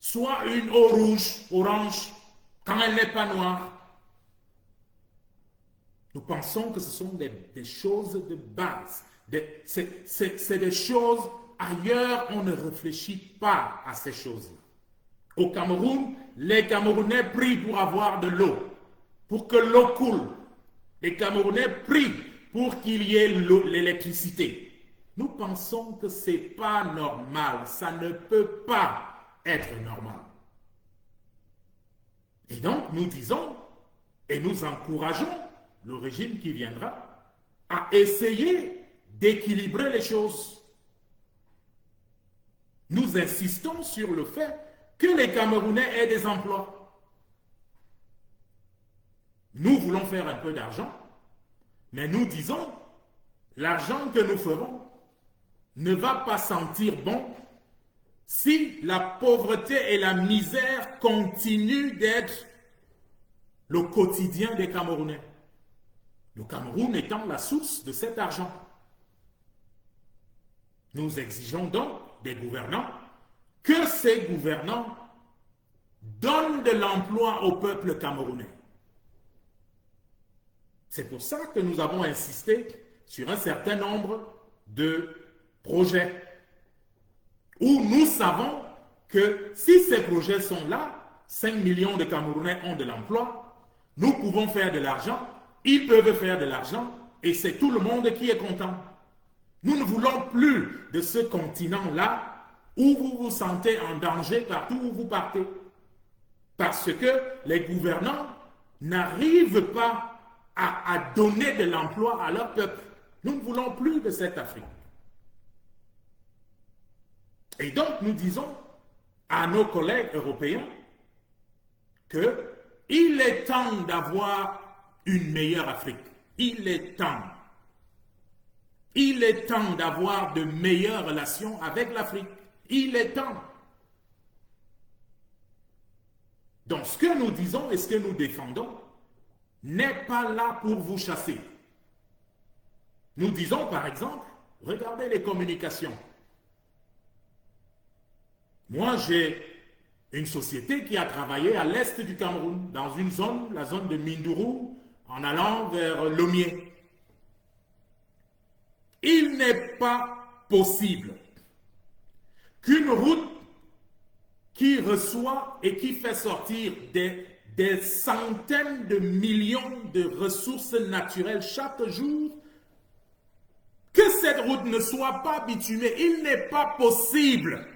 [SPEAKER 1] soit une eau rouge, orange, quand elle n'est pas noire. Nous pensons que ce sont des choses de base. C'est des choses, ailleurs on ne réfléchit pas à ces choses-là. Au Cameroun, les Camerounais prient pour avoir de l'eau, pour que l'eau coule. Les Camerounais prient pour qu'il y ait l'électricité. Nous pensons que ce n'est pas normal, ça ne peut pas être normal. Et donc nous disons et nous encourageons le régime qui viendra à essayer d'équilibrer les choses. Nous insistons sur le fait que les Camerounais aient des emplois. Nous voulons faire un peu d'argent, mais nous disons, l'argent que nous ferons ne va pas sentir bon si la pauvreté et la misère continuent d'être le quotidien des Camerounais. Le Cameroun étant la source de cet argent. Nous exigeons donc des gouvernants que ces gouvernants donnent de l'emploi au peuple camerounais. C'est pour ça que nous avons insisté sur un certain nombre de projets où nous savons que si ces projets sont là, 5 millions de Camerounais ont de l'emploi, nous pouvons faire de l'argent, ils peuvent faire de l'argent et c'est tout le monde qui est content. Nous ne voulons plus de ce continent-là où vous vous sentez en danger partout où vous partez. Parce que les gouvernants n'arrivent pas à donner de l'emploi à leur peuple. Nous ne voulons plus de cette Afrique. Et donc nous disons à nos collègues européens qu'il est temps d'avoir une meilleure Afrique. Il est temps. Il est temps d'avoir de meilleures relations avec l'Afrique. Il est temps. Donc ce que nous disons et ce que nous défendons n'est pas là pour vous chasser. Nous disons par exemple, regardez les communications. Moi j'ai une société qui a travaillé à l'est du Cameroun, dans une zone, la zone de Mindourou, en allant vers Lomé. Il n'est pas possible qu'une route qui reçoit et qui fait sortir des centaines de millions de ressources naturelles chaque jour, que cette route ne soit pas bitumée. Il n'est pas possible.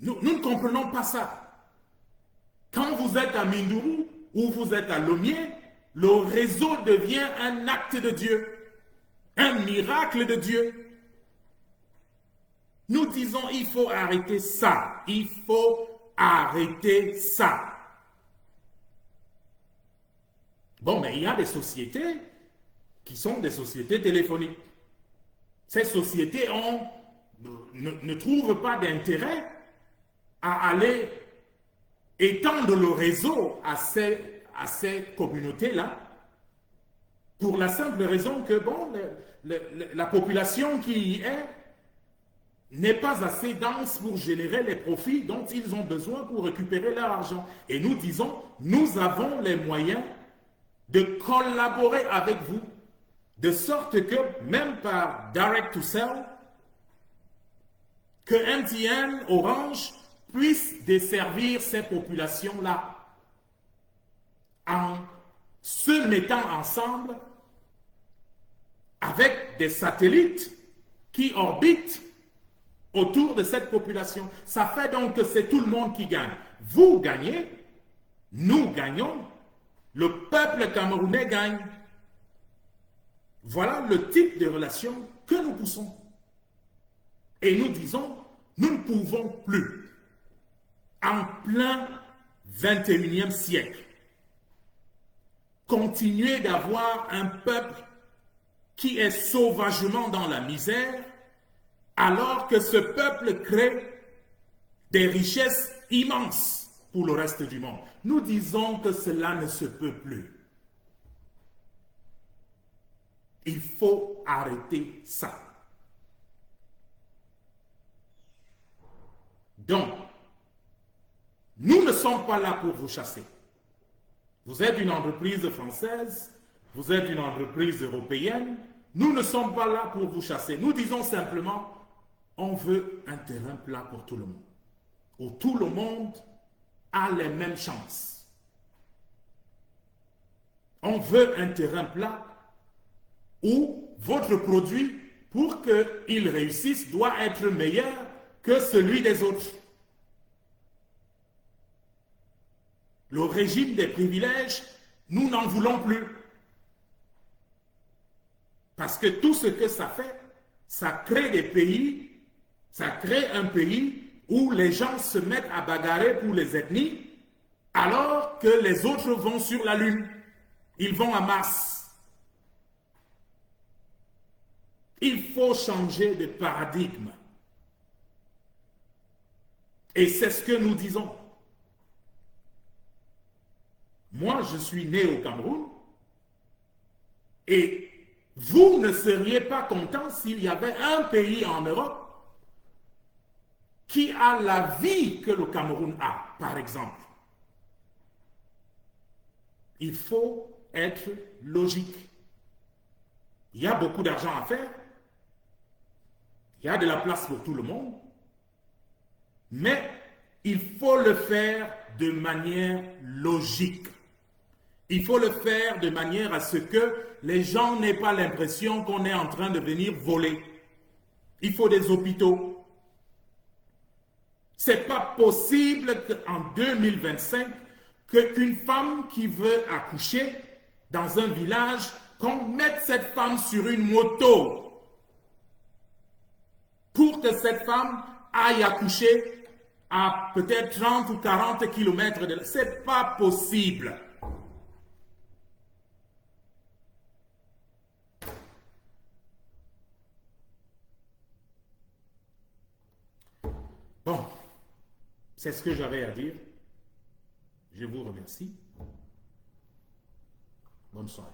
[SPEAKER 1] Nous ne comprenons pas ça. Quand vous êtes à Mindourou ou vous êtes à Lomé, le réseau devient un acte de Dieu, un miracle de Dieu. Nous disons, il faut arrêter ça. Il faut arrêter ça. Bon, mais il y a des sociétés qui sont des sociétés téléphoniques. Ces sociétés ne trouvent pas d'intérêt à aller étendre le réseau à ces communautés-là, pour la simple raison que, bon, la population qui y est n'est pas assez dense pour générer les profits dont ils ont besoin pour récupérer leur argent. Et nous disons, nous avons les moyens de collaborer avec vous, de sorte que, même par direct to sell, que MTN, Orange, puissent desservir ces populations-là en se mettant ensemble avec des satellites qui orbitent autour de cette population. Ça fait donc que c'est tout le monde qui gagne. Vous gagnez, nous gagnons, le peuple camerounais gagne. Voilà le type de relation que nous poussons. Et nous disons, nous ne pouvons plus, en plein 21e siècle, continuer d'avoir un peuple qui est sauvagement dans la misère, alors que ce peuple crée des richesses immenses pour le reste du monde. Nous disons que cela ne se peut plus. Il faut arrêter ça. Donc, nous ne sommes pas là pour vous chasser. Vous êtes une entreprise française, vous êtes une entreprise européenne, nous ne sommes pas là pour vous chasser. Nous disons simplement, on veut un terrain plat pour tout le monde, où tout le monde a les mêmes chances. On veut un terrain plat où votre produit, pour qu'il réussisse, doit être meilleur que celui des autres. Le régime des privilèges, nous n'en voulons plus. Parce que tout ce que ça fait, ça crée des pays, ça crée un pays où les gens se mettent à bagarrer pour les ethnies, alors que les autres vont sur la Lune. Ils vont à Mars. Il faut changer de paradigme. Et c'est ce que nous disons. Moi, je suis né au Cameroun et vous ne seriez pas content s'il y avait un pays en Europe qui a la vie que le Cameroun a, par exemple. Il faut être logique. Il y a beaucoup d'argent à faire. Il y a de la place pour tout le monde. Mais il faut le faire de manière logique. Il faut le faire de manière à ce que les gens n'aient pas l'impression qu'on est en train de venir voler. Il faut des hôpitaux. Ce n'est pas possible qu'en 2025, qu'une femme qui veut accoucher dans un village, qu'on mette cette femme sur une moto pour que cette femme aille accoucher à peut-être 30 ou 40 kilomètres de là. Ce n'est pas possible. Bon, c'est ce que j'avais à dire. Je vous remercie. Bonne soirée.